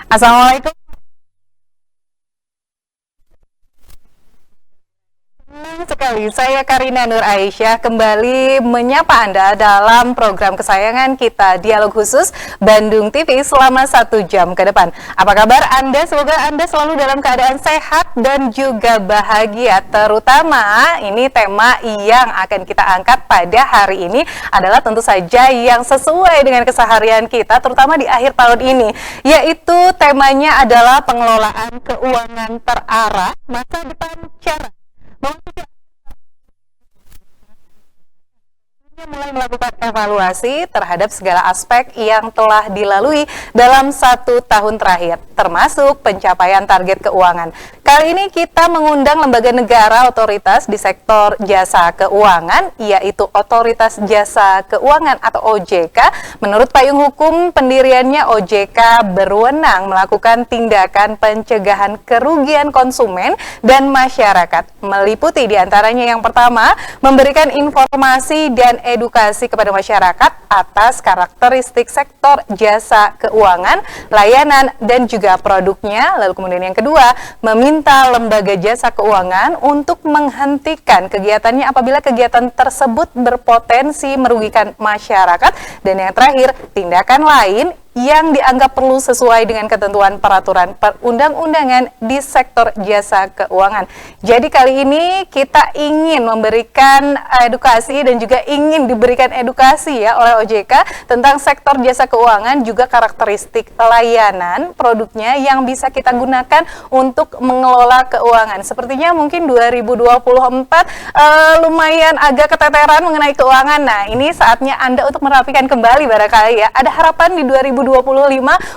Assalamualaikum. Senang sekali, saya Karina Nur Aisyah kembali menyapa Anda dalam program kesayangan kita, Dialog Khusus Bandung TV selama 1 jam ke depan. Apa kabar Anda? Semoga Anda selalu dalam keadaan sehat dan juga bahagia. Terutama ini tema yang akan kita angkat pada hari ini adalah tentu saja yang sesuai dengan keseharian kita, terutama di akhir tahun ini, yaitu temanya adalah pengelolaan keuangan terarah masa depan cara mulai melakukan evaluasi terhadap segala aspek yang telah dilalui dalam 1 tahun terakhir, termasuk pencapaian target keuangan. Kali ini kita mengundang lembaga negara otoritas di sektor jasa keuangan, yaitu Otoritas Jasa Keuangan atau OJK. Menurut payung hukum pendiriannya, OJK berwenang melakukan tindakan pencegahan kerugian konsumen dan masyarakat, meliputi diantaranya yang pertama, memberikan informasi dan edukasi kepada masyarakat atas karakteristik sektor jasa keuangan, layanan, dan juga produknya. Lalu kemudian yang kedua, meminta lembaga jasa keuangan untuk menghentikan kegiatannya apabila kegiatan tersebut berpotensi merugikan masyarakat. Dan yang terakhir, tindakan lain yang dianggap perlu sesuai dengan ketentuan peraturan perundang-undangan di sektor jasa keuangan. Jadi kali ini kita ingin memberikan edukasi dan juga ingin diberikan edukasi ya oleh OJK tentang sektor jasa keuangan, juga karakteristik layanan produknya yang bisa kita gunakan untuk mengelola keuangan. Sepertinya mungkin 2024 lumayan agak keteteran mengenai keuangan. Nah, ini saatnya Anda untuk merapikan kembali barangkali ya. Ada harapan di 2025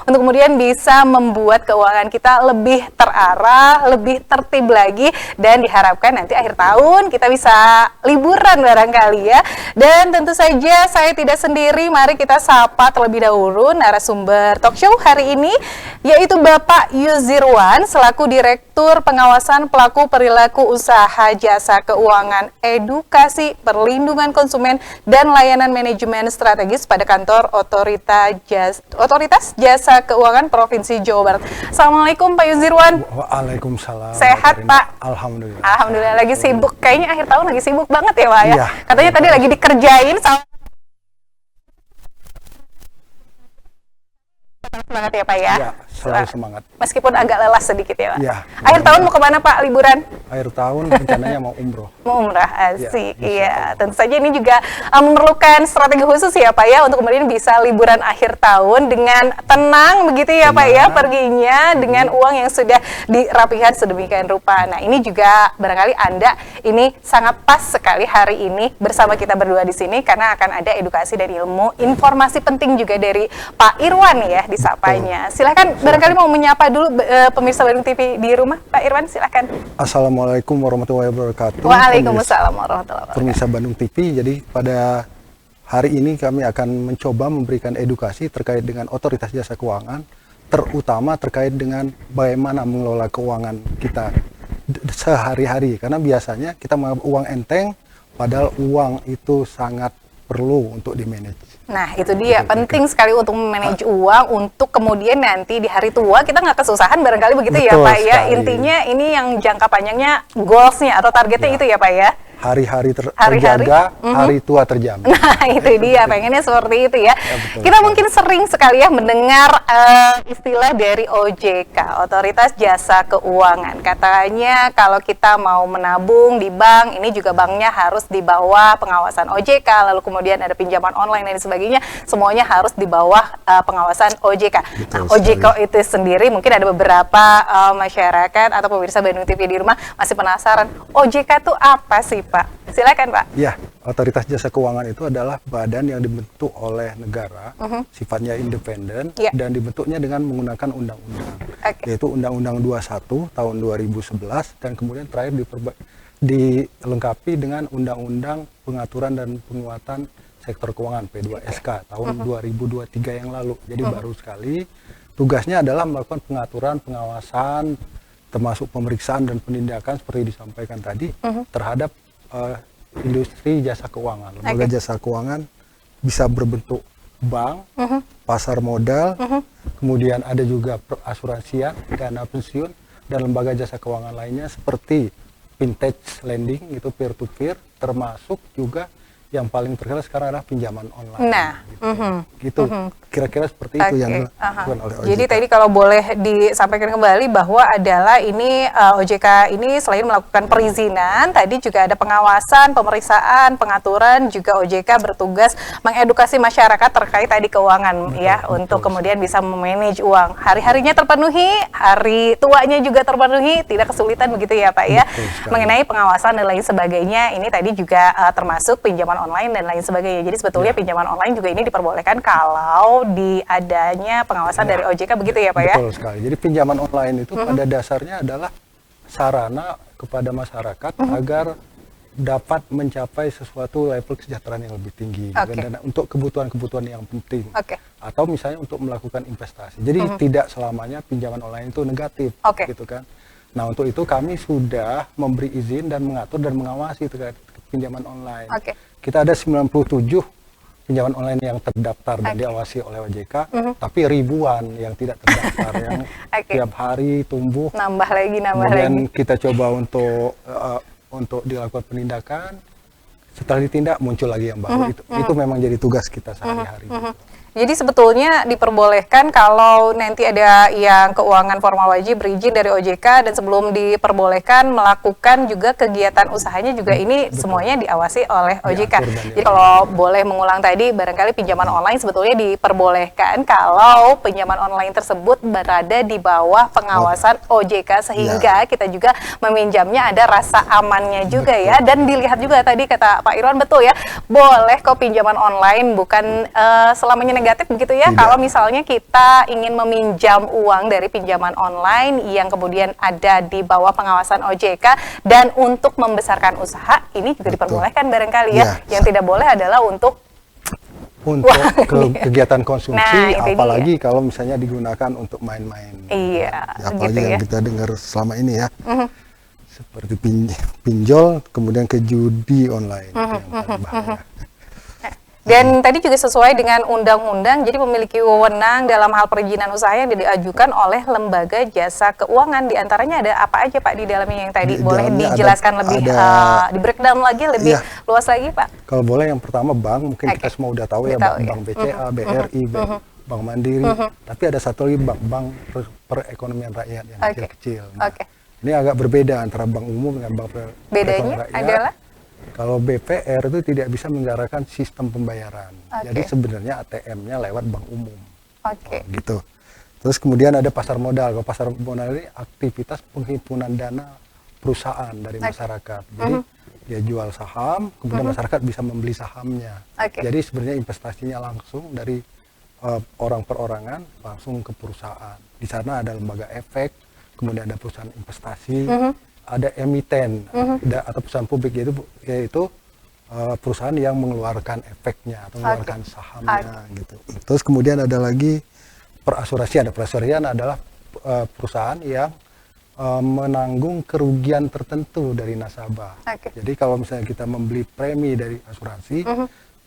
untuk kemudian bisa membuat keuangan kita lebih terarah, lebih tertib lagi, dan diharapkan nanti akhir tahun kita bisa liburan barangkali ya. Dan tentu saja saya tidak sendiri, mari kita sapa terlebih dahulu narasumber talk show hari ini, yaitu Bapak Yuzirwan selaku Direktur Pengawasan Pelaku Perilaku Usaha Jasa Keuangan, Edukasi, Perlindungan Konsumen, dan Layanan Manajemen Strategis pada kantor Otoritas Jasa Keuangan Provinsi Jawa Barat. Assalamualaikum Pak Yuzirwan. Waalaikumsalam. Sehat Pak? Alhamdulillah. Alhamdulillah, lagi sibuk. Kayaknya akhir tahun lagi sibuk banget ya Pak ya? Iya. Katanya tadi lagi dikerjain sama semangat ya Pak ya? Iya, selalu semangat. Meskipun agak lelah sedikit ya Pak? Iya. Akhir tahun mau kemana Pak liburan? Akhir tahun rencananya mau umroh. Mau umrah, asik. Ya, Iya, tentu saja ini juga memerlukan strategi khusus ya Pak ya, untuk kemudian bisa liburan akhir tahun dengan tenang begitu ya Pak ya, perginya dengan uang yang sudah dirapikan sedemikian rupa. Nah, ini juga barangkali Anda ini sangat pas sekali hari ini bersama kita berdua di sini, karena akan ada edukasi dan ilmu, informasi penting juga dari Pak Irwan ya disapanya. Silahkan barangkali mau menyapa dulu pemirsa Bandung TV di rumah. Pak Irwan, silahkan. Assalamualaikum warahmatullahi wabarakatuh. Waalaikumsalam warahmatullahi wabarakatuh. Pemirsa Bandung TV, jadi pada hari ini kami akan mencoba memberikan edukasi terkait dengan Otoritas Jasa Keuangan, terutama terkait dengan bagaimana mengelola keuangan kita sehari-hari. Karena biasanya kita menganggap uang enteng, padahal uang itu sangat perlu untuk di-manage. Nah, itu dia, penting sekali untuk memanage uang, untuk kemudian nanti di hari tua kita nggak kesusahan barangkali begitu. Betul ya Pak ya. Intinya ini yang jangka panjangnya, goalsnya atau targetnya itu ya Pak ya. Hari-hari terjaga, hari tua terjamin. Nah, itu dia, pengennya seperti itu ya. Betul, kita mungkin sering sekali ya mendengar istilah dari OJK, Otoritas Jasa Keuangan. Katanya kalau kita mau menabung di bank, ini juga banknya harus di bawah pengawasan OJK, lalu kemudian ada pinjaman online dan sebagainya, semuanya harus di bawah pengawasan OJK. Nah, OJK itu sendiri mungkin ada beberapa masyarakat atau pemirsa Bandung TV di rumah masih penasaran, OJK itu apa sih Pak? Silakan Pak. Ya, Otoritas Jasa Keuangan itu adalah badan yang dibentuk oleh negara, sifatnya independen, dan dibentuknya dengan menggunakan undang-undang, yaitu Undang-Undang 21 tahun 2011, dan kemudian terakhir dilengkapi dengan Undang-Undang Pengaturan dan Penguatan Sektor Keuangan P2SK tahun 2023 yang lalu. Jadi baru sekali. Tugasnya adalah melakukan pengaturan, pengawasan, termasuk pemeriksaan dan penindakan seperti disampaikan tadi terhadap industri jasa keuangan. Lembaga jasa keuangan bisa berbentuk bank, pasar modal, kemudian ada juga asuransian, dana pensiun, dan lembaga jasa keuangan lainnya seperti vintage lending, itu peer to peer, termasuk juga yang paling terkenal sekarang adalah pinjaman online. Nah, gitu. Kira-kira seperti itu yang dilakukan oleh OJK. Jadi tadi kalau boleh disampaikan kembali bahwa adalah ini OJK ini selain melakukan perizinan, tadi juga ada pengawasan, pemeriksaan, pengaturan, juga OJK bertugas mengedukasi masyarakat terkait tadi keuangan untuk kemudian bisa memanage uang. Hari-harinya terpenuhi, hari tuanya juga terpenuhi, tidak kesulitan begitu ya Pak ya. Mengenai pengawasan dan lain sebagainya, ini tadi juga termasuk pinjaman online dan lain sebagainya. Jadi sebetulnya pinjaman online juga ini diperbolehkan kalau adanya pengawasan dari OJK begitu ya Pak ya? Betul sekali. Jadi pinjaman online itu pada dasarnya adalah sarana kepada masyarakat agar dapat mencapai sesuatu level kesejahteraan yang lebih tinggi dan untuk kebutuhan-kebutuhan yang penting. Atau misalnya untuk melakukan investasi. Jadi tidak selamanya pinjaman online itu negatif gitu kan. Nah, untuk itu kami sudah memberi izin dan mengatur dan mengawasi terkait pinjaman online. Kita ada 97 pinjaman online yang terdaftar dan diawasi oleh OJK, tapi ribuan yang tidak terdaftar yang tiap hari tumbuh. Nambah lagi. Kemudian kita coba untuk dilakukan penindakan. Setelah ditindak muncul lagi yang baru. Itu memang jadi tugas kita sehari-hari. Jadi sebetulnya diperbolehkan kalau nanti ada yang keuangan formal wajib berizin dari OJK dan sebelum diperbolehkan melakukan juga kegiatan usahanya juga ini semuanya diawasi oleh OJK. Jadi kalau boleh mengulang tadi, barangkali pinjaman online sebetulnya diperbolehkan kalau pinjaman online tersebut berada di bawah pengawasan OJK sehingga kita juga meminjamnya ada rasa amannya juga ya. Dan dilihat juga tadi kata Pak Irwan betul ya, boleh kok pinjaman online bukan selamanya negatif begitu ya. Kalau misalnya kita ingin meminjam uang dari pinjaman online yang kemudian ada di bawah pengawasan OJK dan untuk membesarkan usaha, ini juga diperbolehkan barangkali ya. Yang tidak boleh adalah untuk kegiatan konsumsi, apalagi kalau misalnya digunakan untuk main-main. Apalagi gitu yang kita dengar selama ini ya. Seperti pinjol, kemudian ke judi online. Yang paling bahaya. Dan tadi juga sesuai dengan undang-undang, jadi memiliki wewenang dalam hal perizinan usaha yang diajukan oleh lembaga jasa keuangan. Di antaranya ada apa aja Pak di dalamnya yang tadi boleh dijelaskan lebih di breakdown lagi lebih luas lagi Pak? Kalau boleh yang pertama bank, mungkin kita semua udah tahu ya, bank BCA, BRI, Bank Mandiri. Tapi ada satu lagi bank perekonomian rakyat yang kecil-kecil. Ini agak berbeda antara bank umum dengan bank perekonomian rakyat. Adalah? Kalau BPR itu tidak bisa menggarakan sistem pembayaran. Jadi sebenarnya ATM-nya lewat bank umum. Gitu. Terus kemudian ada pasar modal. Kalau pasar modal ini aktivitas penghimpunan dana perusahaan dari masyarakat. Jadi dia jual saham, kemudian masyarakat bisa membeli sahamnya. Jadi sebenarnya investasinya langsung dari orang perorangan langsung ke perusahaan. Di sana ada lembaga efek, kemudian ada perusahaan investasi, ada emiten atau perusahaan publik yaitu perusahaan yang mengeluarkan efeknya atau mengeluarkan sahamnya gitu. Terus kemudian ada lagi perasuransian. Perasuransian adalah perusahaan yang menanggung kerugian tertentu dari nasabah. Jadi kalau misalnya kita membeli premi dari asuransi,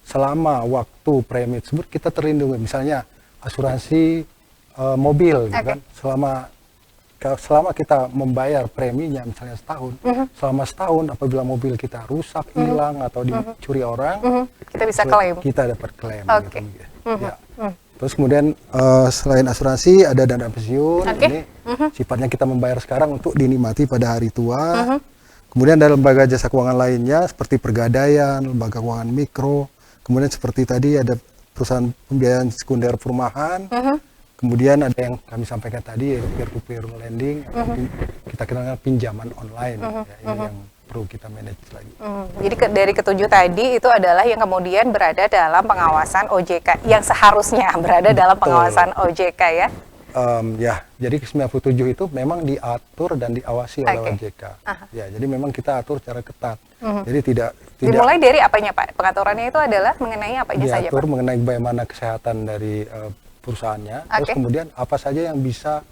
selama waktu premi tersebut kita terlindungi. Misalnya asuransi mobil, gitu kan, selama kita membayar preminya misalnya setahun, selama setahun apabila mobil kita rusak, hilang atau dicuri orang, kita bisa klaim. Kita dapat klaim. Gitu. Terus kemudian selain asuransi ada dana pensiun. Ini sifatnya kita membayar sekarang untuk dinikmati pada hari tua. Kemudian ada lembaga jasa keuangan lainnya seperti Pegadaian, lembaga keuangan mikro. Kemudian seperti tadi ada perusahaan pembiayaan sekunder perumahan. Kemudian ada yang kami sampaikan tadi yaitu peer-to-peer lending, kita kenal pinjaman online, ini yang perlu kita manage lagi. Jadi dari ketujuh tadi itu adalah yang kemudian berada dalam pengawasan OJK, yang seharusnya berada dalam pengawasan OJK ya? Jadi ke-97 itu memang diatur dan diawasi oleh OJK. Ya, jadi memang kita atur secara ketat. Jadi tidak dimulai dari apanya Pak? Pengaturannya itu adalah mengenai apanya saja Pak? Diatur mengenai bagaimana kesehatan dari perusahaannya, terus kemudian apa saja yang bisa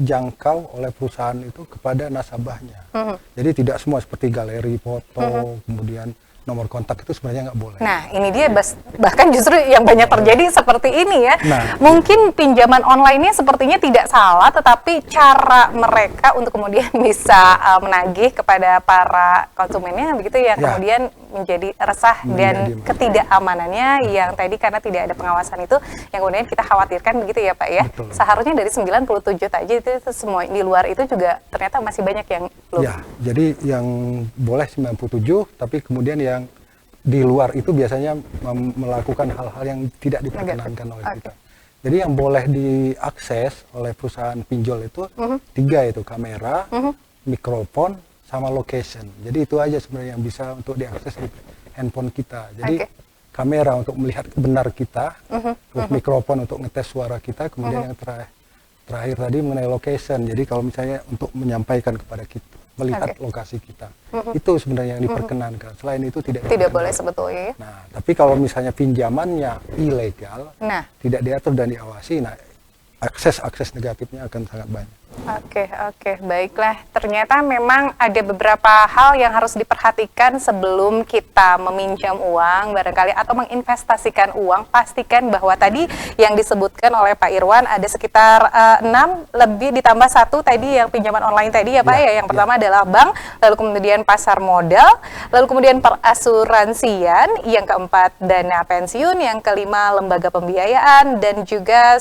dijangkau oleh perusahaan itu kepada nasabahnya. Jadi tidak semua seperti galeri foto, kemudian nomor kontak itu sebenarnya nggak boleh. Nah, ini dia bahkan justru yang banyak terjadi seperti ini ya. Nah, mungkin pinjaman online-nya sepertinya tidak salah, tetapi cara mereka untuk kemudian bisa menagih kepada para konsumennya begitu ya, kemudian menjadi resah dan ketidakamanannya yang tadi karena tidak ada pengawasan itu yang kemudian kita khawatirkan begitu ya Pak ya. Betul. Seharusnya dari 97 tadi itu semua di luar itu juga ternyata masih banyak yang belum. Ya, jadi yang boleh 97 tapi kemudian yang di luar itu biasanya melakukan hal-hal yang tidak diperkenankan oleh kita. Jadi yang boleh diakses oleh perusahaan pinjol itu 3 itu kamera, mikrofon, sama location. Jadi itu aja sebenarnya yang bisa untuk diakses di handphone kita. Jadi kamera untuk melihat benar kita, terus mikrofon untuk ngetes suara kita, kemudian yang terakhir tadi mengenai location. Jadi kalau misalnya untuk menyampaikan kepada kita, melihat lokasi kita, itu sebenarnya yang diperkenankan. Selain itu tidak boleh sebetulnya. Nah, tapi kalau misalnya pinjamannya ilegal, tidak diatur dan diawasi, nah akses negatifnya akan sangat banyak. Oke, baiklah. Ternyata memang ada beberapa hal yang harus diperhatikan sebelum kita meminjam uang, barangkali atau menginvestasikan uang. Pastikan bahwa tadi yang disebutkan oleh Pak Irwan ada sekitar 6 lebih ditambah 1 tadi yang pinjaman online tadi ya Pak ya. Yang pertama adalah bank, lalu kemudian pasar modal, lalu kemudian perasuransian, yang keempat dana pensiun, yang kelima lembaga pembiayaan dan juga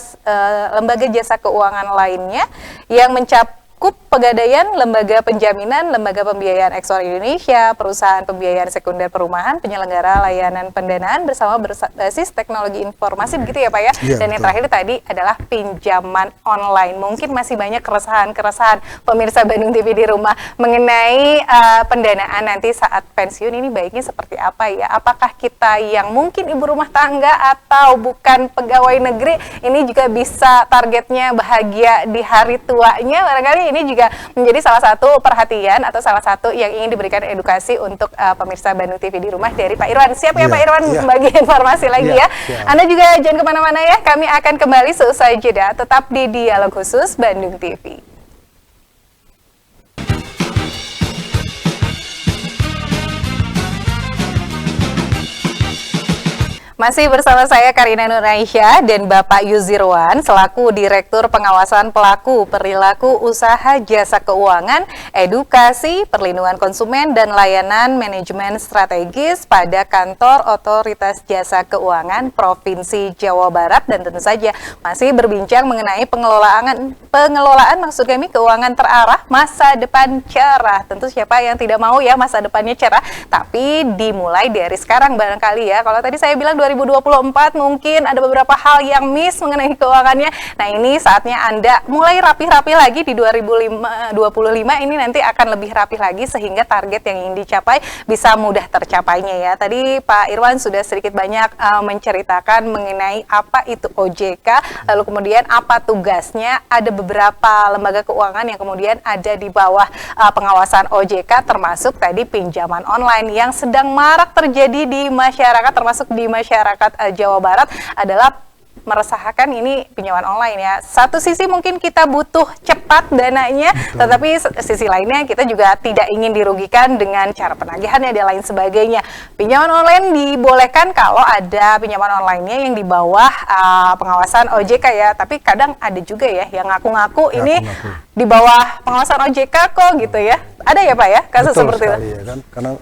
lembaga jasa keuangan lainnya yang mencakup pegadaian, lembaga penjaminan, lembaga pembiayaan ekspor Indonesia, perusahaan pembiayaan sekunder perumahan, penyelenggara layanan pendanaan bersama berbasis teknologi informasi, begitu ya Pak ya? Dan yang terakhir tadi adalah pinjaman online. Mungkin masih banyak keresahan pemirsa Bandung TV di rumah mengenai pendanaan nanti saat pensiun ini baiknya seperti apa ya? Apakah kita yang mungkin ibu rumah tangga atau bukan pegawai negeri ini juga bisa targetnya bahagia di hari tuanya? Barangkali ini juga menjadi salah satu perhatian atau salah satu yang ingin diberikan edukasi untuk pemirsa Bandung TV di rumah dari Pak Irwan. Siap ya Pak Irwan bagi informasi lagi ya. Anda juga jangan kemana-mana ya, kami akan kembali seusai jeda. Tetap di Dialog Khusus Bandung TV. Masih bersama saya Karina Nuraisyah dan Bapak Yuzirwan selaku Direktur Pengawasan Pelaku Perilaku Usaha Jasa Keuangan, Edukasi, Perlindungan Konsumen dan Layanan Manajemen Strategis pada Kantor Otoritas Jasa Keuangan Provinsi Jawa Barat, dan tentu saja masih berbincang mengenai pengelolaan maksud kami keuangan terarah, masa depan cerah. Tentu siapa yang tidak mau ya masa depannya cerah, tapi dimulai dari sekarang barangkali ya. Kalau tadi saya bilang 2024 mungkin ada beberapa hal yang miss mengenai keuangannya. Nah, ini saatnya Anda mulai rapi-rapi lagi di 2025 ini nanti akan lebih rapi lagi sehingga target yang ingin dicapai bisa mudah tercapainya ya. Tadi Pak Irwan sudah sedikit banyak menceritakan mengenai apa itu OJK, lalu kemudian apa tugasnya. Ada beberapa lembaga keuangan yang kemudian ada di bawah pengawasan OJK, termasuk tadi pinjaman online yang sedang marak terjadi di masyarakat, termasuk di masyarakat Jawa Barat adalah meresahkan ini pinjaman online ya. Satu sisi mungkin kita butuh cepat dananya, tetapi sisi lainnya kita juga tidak ingin dirugikan dengan cara penagihannya dan lain sebagainya. Pinjaman online dibolehkan kalau ada pinjaman online-nya yang di bawah pengawasan OJK ya, tapi kadang ada juga ya yang ngaku-ngaku ini di bawah pengawasan OJK kok gitu ya. Ada ya Pak ya kasus seperti itu? Ya kan? Karena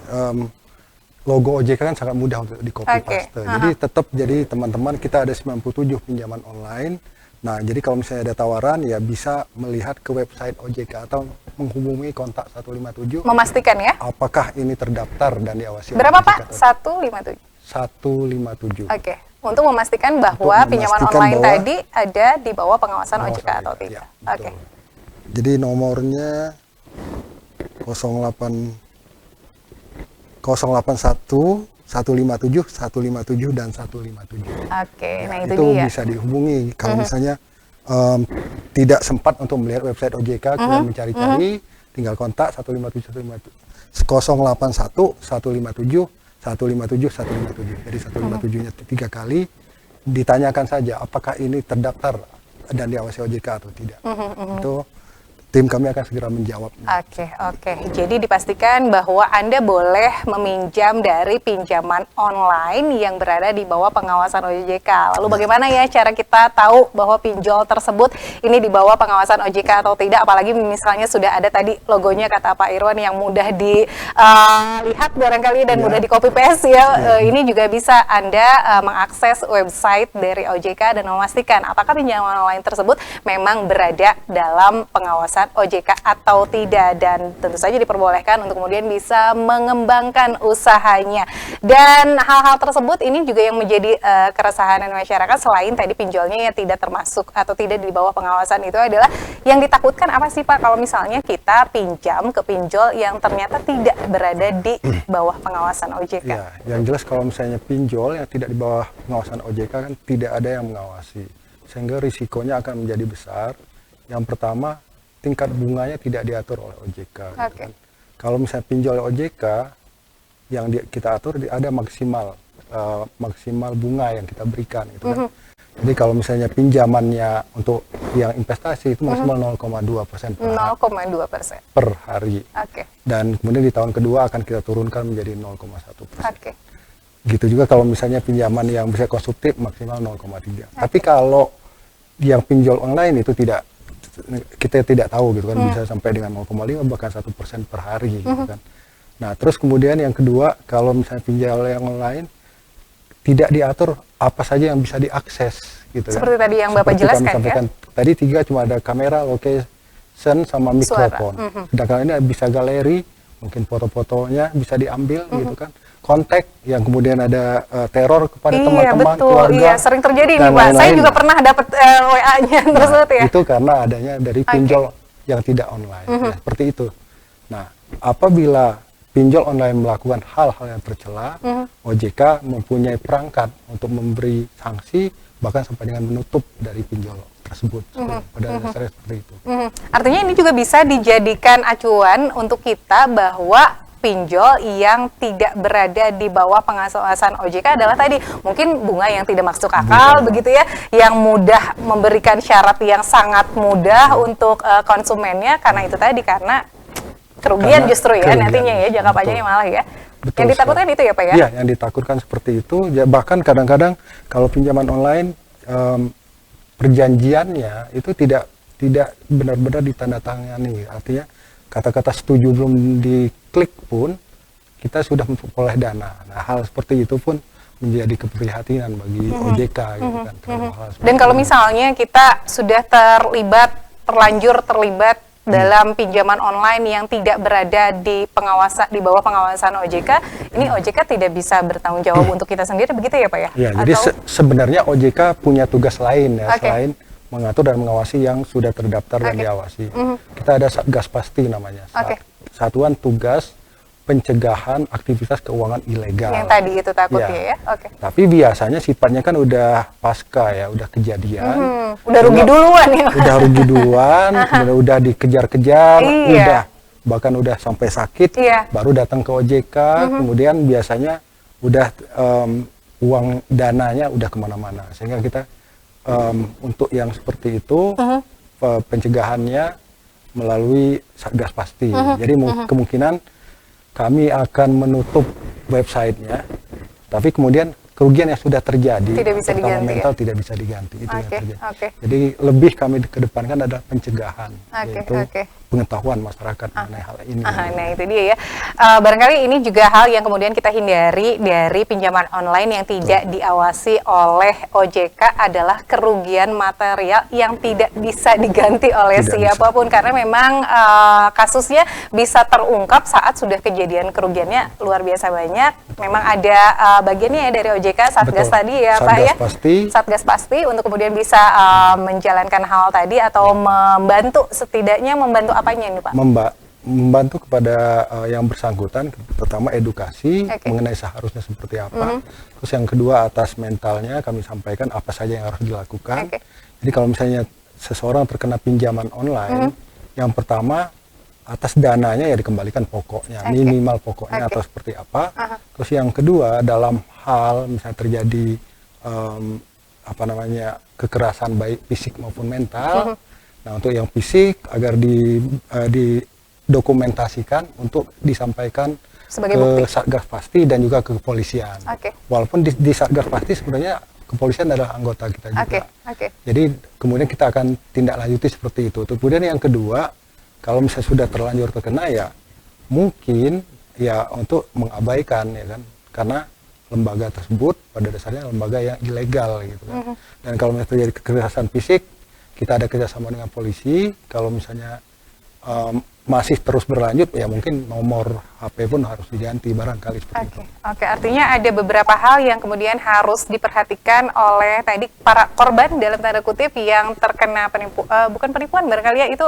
logo OJK kan sangat mudah untuk di copy paste. Jadi tetap jadi teman-teman kita ada 97 pinjaman online. Nah, jadi kalau misalnya ada tawaran ya bisa melihat ke website OJK atau menghubungi kontak 157. Memastikan ya. Apakah ini terdaftar dan diawasi. Berapa Pak? 157. 157. Oke. Untuk memastikan bahwa pinjaman online tadi ada di bawah pengawasan OJK atau tidak. Ya, oke. Jadi nomornya 081 157 157 dan 157. Oke, ya, nah itu dia. Bisa dihubungi kalau misalnya tidak sempat untuk melihat website OJK, kemudian mencari-cari, tinggal kontak 157 081 157 157 157. Jadi 157-nya 3 kali, ditanyakan saja apakah ini terdaftar dan diawasi OJK atau tidak. Itu tim kami akan segera menjawab. Oke. Jadi dipastikan bahwa Anda boleh meminjam dari pinjaman online yang berada di bawah pengawasan OJK. Lalu bagaimana ya cara kita tahu bahwa pinjol tersebut ini di bawah pengawasan OJK atau tidak? Apalagi misalnya sudah ada tadi logonya kata Pak Irwan yang mudah dilihat barangkali dan mudah di copy paste ya. Ini juga bisa Anda mengakses website dari OJK dan memastikan apakah pinjaman online tersebut memang berada dalam pengawasan OJK atau tidak, dan tentu saja diperbolehkan untuk kemudian bisa mengembangkan usahanya. Dan hal-hal tersebut ini juga yang menjadi keresahan masyarakat. Selain tadi pinjolnya yang tidak termasuk atau tidak di bawah pengawasan, itu adalah yang ditakutkan apa sih Pak kalau misalnya kita pinjam ke pinjol yang ternyata tidak berada di bawah pengawasan OJK? Ya, yang jelas kalau misalnya pinjol yang tidak di bawah pengawasan OJK kan tidak ada yang mengawasi, sehingga risikonya akan menjadi besar. Yang pertama, tingkat bunganya tidak diatur oleh OJK. Gitu kan. Kalau misalnya pinjol OJK yang kita atur ada maksimal bunga yang kita berikan, gitu kan. Jadi kalau misalnya pinjamannya untuk yang investasi itu maksimal 0,2% per hari. Dan kemudian di tahun kedua akan kita turunkan menjadi 0,1%. Gitu juga kalau misalnya pinjaman yang bisa konsumtif maksimal 0,3. Tapi kalau yang pinjol online itu kita tidak tahu gitu kan, bisa sampai dengan 0,5 bahkan 1% per hari gitu kan. Nah terus kemudian yang kedua, kalau misalnya pinjol yang online tidak diatur apa saja yang bisa diakses gitu. Seperti kan. Tadi yang Bapak jelaskan ya. Tadi 3 cuma ada kamera, location sama mikrofon. Sedangkan ini bisa galeri, mungkin foto-fotonya bisa diambil gitu kan. Kontak yang kemudian ada teror kepada teman-teman, keluarga. Iya, sering terjadi nih Pak. Saya juga pernah dapat WA-nya tersebut ya. Itu karena adanya dari pinjol yang tidak online. Ya, seperti itu. Nah, apabila pinjol online melakukan hal-hal yang tercela, OJK mempunyai perangkat untuk memberi sanksi bahkan sampai dengan menutup dari pinjol tersebut. Pada dasarnya seperti itu. Artinya ini juga bisa dijadikan acuan untuk kita bahwa pinjol yang tidak berada di bawah pengawasan OJK adalah tadi mungkin bunga yang tidak masuk akal begitu ya, yang mudah memberikan syarat yang sangat mudah untuk konsumennya, karena itu tadi karena kerugian justru ya nantinya ya jangka panjangnya malah ya. Betul, yang ditakutkan itu ya Pak ya? Iya, yang ditakutkan seperti itu. Ya, bahkan kadang-kadang kalau pinjaman online perjanjiannya itu tidak benar-benar ditandatangani, artinya kata-kata setuju belum diklik pun kita sudah memperoleh dana. Nah, hal seperti itu pun menjadi keprihatinan bagi OJK gitu kan. Dan kalau misalnya kita sudah terlanjur terlibat dalam pinjaman online yang tidak berada di bawah pengawasan OJK, ini OJK tidak bisa bertanggung jawab untuk kita sendiri begitu ya Pak ya? Ya, jadi sebenarnya OJK punya tugas lain ya, selain mengatur dan mengawasi yang sudah terdaftar dan diawasi. Kita ada Satgas Pasti namanya, Satuan Tugas Pencegahan Aktivitas Keuangan Ilegal. Yang tadi itu takutnya ya. Tapi biasanya sifatnya kan udah pasca ya, udah kejadian. Udah rugi duluan ya. Udah rugi duluan, udah dikejar-kejar, bahkan udah sampai sakit, baru datang ke OJK, kemudian biasanya udah uang dananya udah kemana-mana, sehingga kita untuk yang seperti itu pencegahannya melalui Satgas Pasti. Jadi kemungkinan kami akan menutup websitenya, tapi kemudian kerugian yang sudah terjadi tidak bisa diganti, mental tidak bisa diganti. Itu yang terjadi. Jadi lebih kami kedepankan adalah pencegahan, yaitu pengetahuan masyarakat mengenai hal ini. Nah itu dia ya. Barangkali ini juga hal yang kemudian kita hindari dari pinjaman online yang tidak diawasi oleh OJK adalah kerugian material yang tidak bisa diganti oleh siapapun, karena memang kasusnya bisa terungkap saat sudah kejadian, kerugiannya luar biasa banyak. Memang ada bagiannya ya dari OJK, Satgas tadi ya Pak ya. Satgas Pasti untuk kemudian bisa menjalankan hal tadi atau membantu, setidaknya membantu apanya ini Pak? Membantu kepada yang bersangkutan, pertama edukasi mengenai seharusnya seperti apa. Terus yang kedua atas mentalnya kami sampaikan apa saja yang harus dilakukan. Jadi kalau misalnya seseorang terkena pinjaman online, yang pertama atas dananya ya dikembalikan pokoknya, minimal pokoknya atau seperti apa. Terus yang kedua dalam hal misalnya terjadi kekerasan baik fisik maupun mental, Nah, untuk yang fisik agar didokumentasikan untuk disampaikan sebagai ke bukti. Satgas Pasti dan juga ke kepolisian. Walaupun di Satgas Pasti sebenarnya kepolisian adalah anggota kita juga. Jadi kemudian kita akan tindak lanjuti seperti itu. Kemudian yang kedua, kalau misalnya sudah terlanjur terkena ya mungkin ya untuk mengabaikan ya kan, karena lembaga tersebut pada dasarnya lembaga yang ilegal gitu kan. Dan kalau misalnya terjadi kekerasan fisik, kita ada kerjasama dengan polisi. Kalau misalnya masih terus berlanjut ya mungkin nomor HP pun harus diganti barangkali seperti itu. Oke, artinya ada beberapa hal yang kemudian harus diperhatikan oleh tadi para korban dalam tanda kutip yang terkena bukan penipuan barangkali ya, itu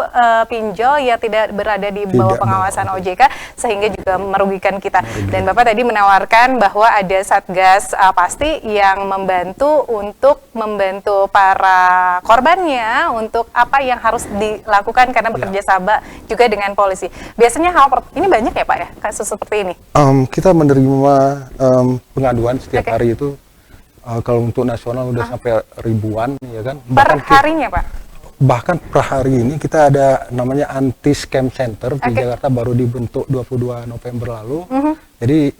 pinjol yang tidak berada di bawah pengawasan OJK sehingga juga merugikan kita. Dan Bapak tadi menawarkan bahwa ada Satgas Pasti yang membantu para korbannya untuk apa yang harus dilakukan karena bekerja sama juga dengan polisi. Biasanya ini banyak ya Pak ya kasus seperti ini? Kita menerima pengaduan setiap hari itu kalau untuk nasional udah sampai ribuan ya kan. Per harinya Pak? Bahkan per hari ini kita ada namanya anti scam center di Jakarta, baru dibentuk 22 November lalu. Jadi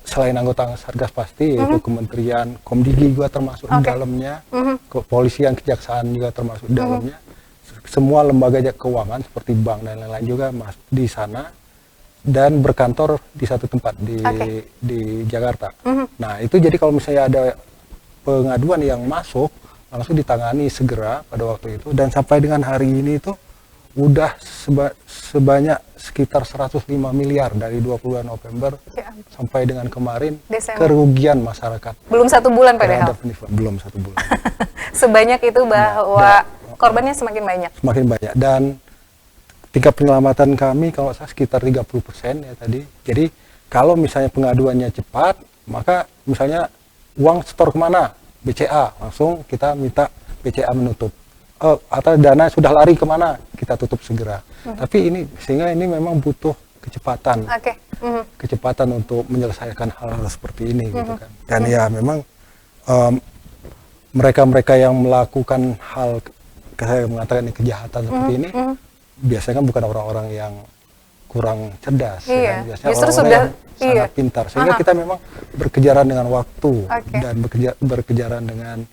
selain anggota Satgas Pasti yaitu Kementerian Komdigi juga termasuk di dalamnya, kepolisian, kejaksaan juga termasuk di dalamnya. Semua lembaga keuangan seperti bank dan lain-lain juga di sana dan berkantor di satu tempat di Jakarta. Nah itu jadi kalau misalnya ada pengaduan yang masuk langsung ditangani segera pada waktu itu, dan sampai dengan hari ini itu udah sebanyak sekitar 105 miliar dari 22 November sampai dengan kemarin kerugian masyarakat. Belum 1 bulan padahal? Belum 1 bulan. Sebanyak itu bahwa korbannya semakin banyak? Semakin banyak, dan tingkat penyelamatan kami kalau saya sekitar 30% ya tadi. Jadi kalau misalnya pengaduannya cepat, maka misalnya uang setor kemana? BCA, langsung kita minta BCA menutup. Atau dana sudah lari kemana? Kita tutup segera. Tapi sehingga ini memang butuh kecepatan. Kecepatan untuk menyelesaikan hal-hal seperti ini gitu kan. Dan ya memang mereka-mereka yang melakukan hal, saya mengatakan ini kejahatan seperti ini, biasanya kan bukan orang-orang yang kurang cerdas, ya kan? Biasanya orang-orang yang sangat pintar, sehingga kita memang berkejaran dengan waktu dan berkejaran dengan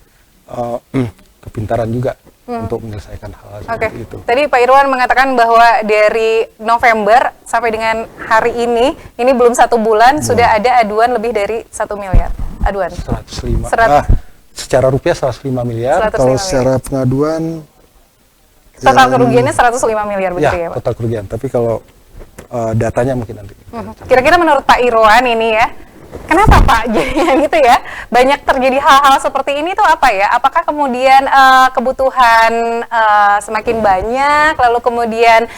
kepintaran juga untuk menyelesaikan hal seperti itu. Tadi Pak Irwan mengatakan bahwa dari November sampai dengan hari ini belum 1 bulan sudah ada aduan lebih dari 1 miliar aduan. 105. Secara rupiah 105 miliar. Kalau secara pengaduan total kerugiannya 105 miliar begitu ya Pak? Total kerugian, tapi kalau datanya mungkin nanti. Kira-kira menurut Pak Irwan ini ya, kenapa Pak jadinya gitu ya, banyak terjadi hal-hal seperti ini tuh apa ya? Apakah kemudian kebutuhan semakin banyak, lalu kemudian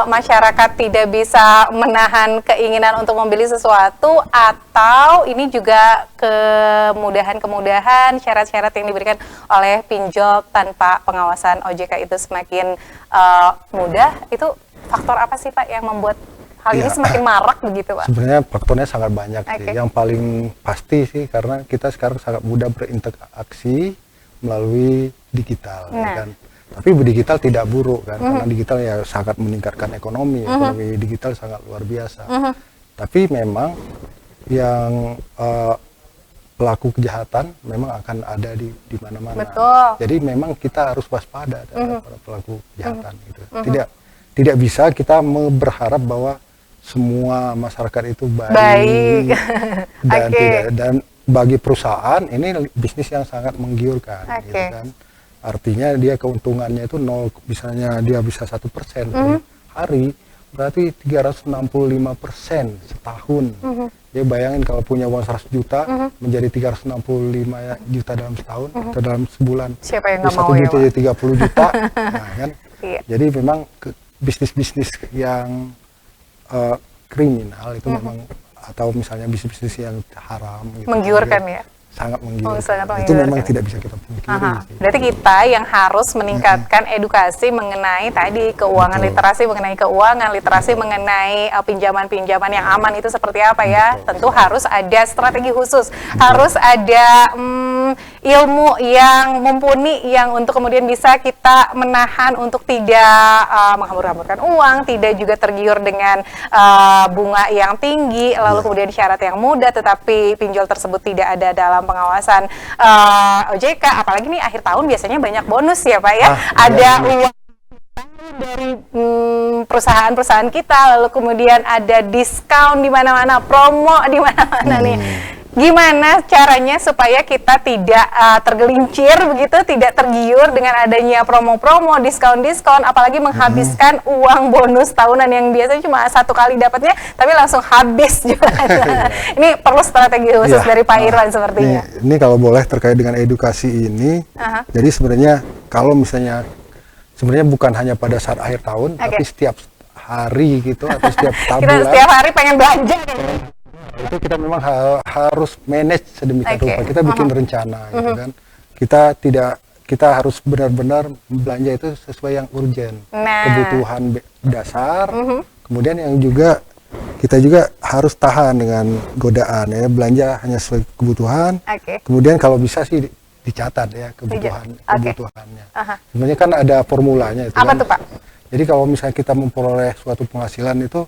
masyarakat tidak bisa menahan keinginan untuk membeli sesuatu, atau ini juga kemudahan-kemudahan syarat-syarat yang diberikan oleh pinjol tanpa pengawasan OJK itu semakin mudah? Itu faktor apa sih Pak yang membuat hal ini semakin marak begitu Pak? Sebenarnya faktornya sangat banyak sih. Yang paling pasti sih karena kita sekarang sangat mudah berinteraksi melalui digital, ya kan. Tapi digital tidak buruk kan, karena digital ya sangat meningkatkan ekonomi. Ekonomi digital sangat luar biasa. Tapi memang yang pelaku kejahatan memang akan ada di mana-mana. Jadi memang kita harus waspada terhadap para pelaku kejahatan gitu. Tidak bisa kita berharap bahwa semua masyarakat itu baik. Dan bagi perusahaan ini bisnis yang sangat menggiurkan, gitu kan. Artinya dia keuntungannya itu misalnya dia bisa 1% per hari, berarti 365% setahun. Dia bayangin kalau punya uang 100 juta menjadi 365 juta dalam setahun atau dalam sebulan. Siapa yang nggak mau 1 juta ya, jadi 30 juta, nah kan. Jadi memang bisnis-bisnis yang kriminal itu memang, atau misalnya bisnis-bisnis yang haram gitu, menggiurkan ya, sangat menggiurkan. Itu memang tidak bisa kita pungkiri. Berarti kita yang harus meningkatkan edukasi mengenai tadi keuangan, literasi mengenai keuangan, literasi mengenai pinjaman-pinjaman yang aman itu seperti apa ya. Tentu harus ada strategi khusus, harus ada ilmu yang mumpuni yang untuk kemudian bisa kita menahan untuk tidak menghambur-hamburkan uang, tidak juga tergiur dengan bunga yang tinggi, lalu kemudian syarat yang mudah, tetapi pinjol tersebut tidak ada dalam pengawasan OJK. Apalagi nih akhir tahun biasanya banyak bonus ya Pak ya, ada uang dari perusahaan-perusahaan kita, lalu kemudian ada diskon di mana-mana, promo di mana-mana nih. Gimana caranya supaya kita tidak tergelincir begitu, tidak tergiur dengan adanya promo-promo, diskon-diskon, apalagi menghabiskan uang bonus tahunan yang biasanya cuma satu kali dapatnya, tapi langsung habis juga. Ini perlu strategi khusus dari Pak Irwan sepertinya. Ini kalau boleh terkait dengan edukasi ini, jadi sebenarnya kalau misalnya sebenarnya bukan hanya pada saat akhir tahun, tapi setiap hari gitu atau setiap bulan. Kita setiap hari pengen belanja. Itu kita memang harus manage sedemikian rupa. Kita bikin rencana gitu kan. Kita harus benar-benar belanja itu sesuai yang urgent, kebutuhan dasar. Kemudian yang juga kita juga harus tahan dengan godaan ya, belanja hanya sesuai kebutuhan. Kemudian kalau bisa sih dicatat ya kebutuhannya. Sebenarnya kan ada formulanya itu. Apa tuh Pak? Jadi kalau misalnya kita memperoleh suatu penghasilan itu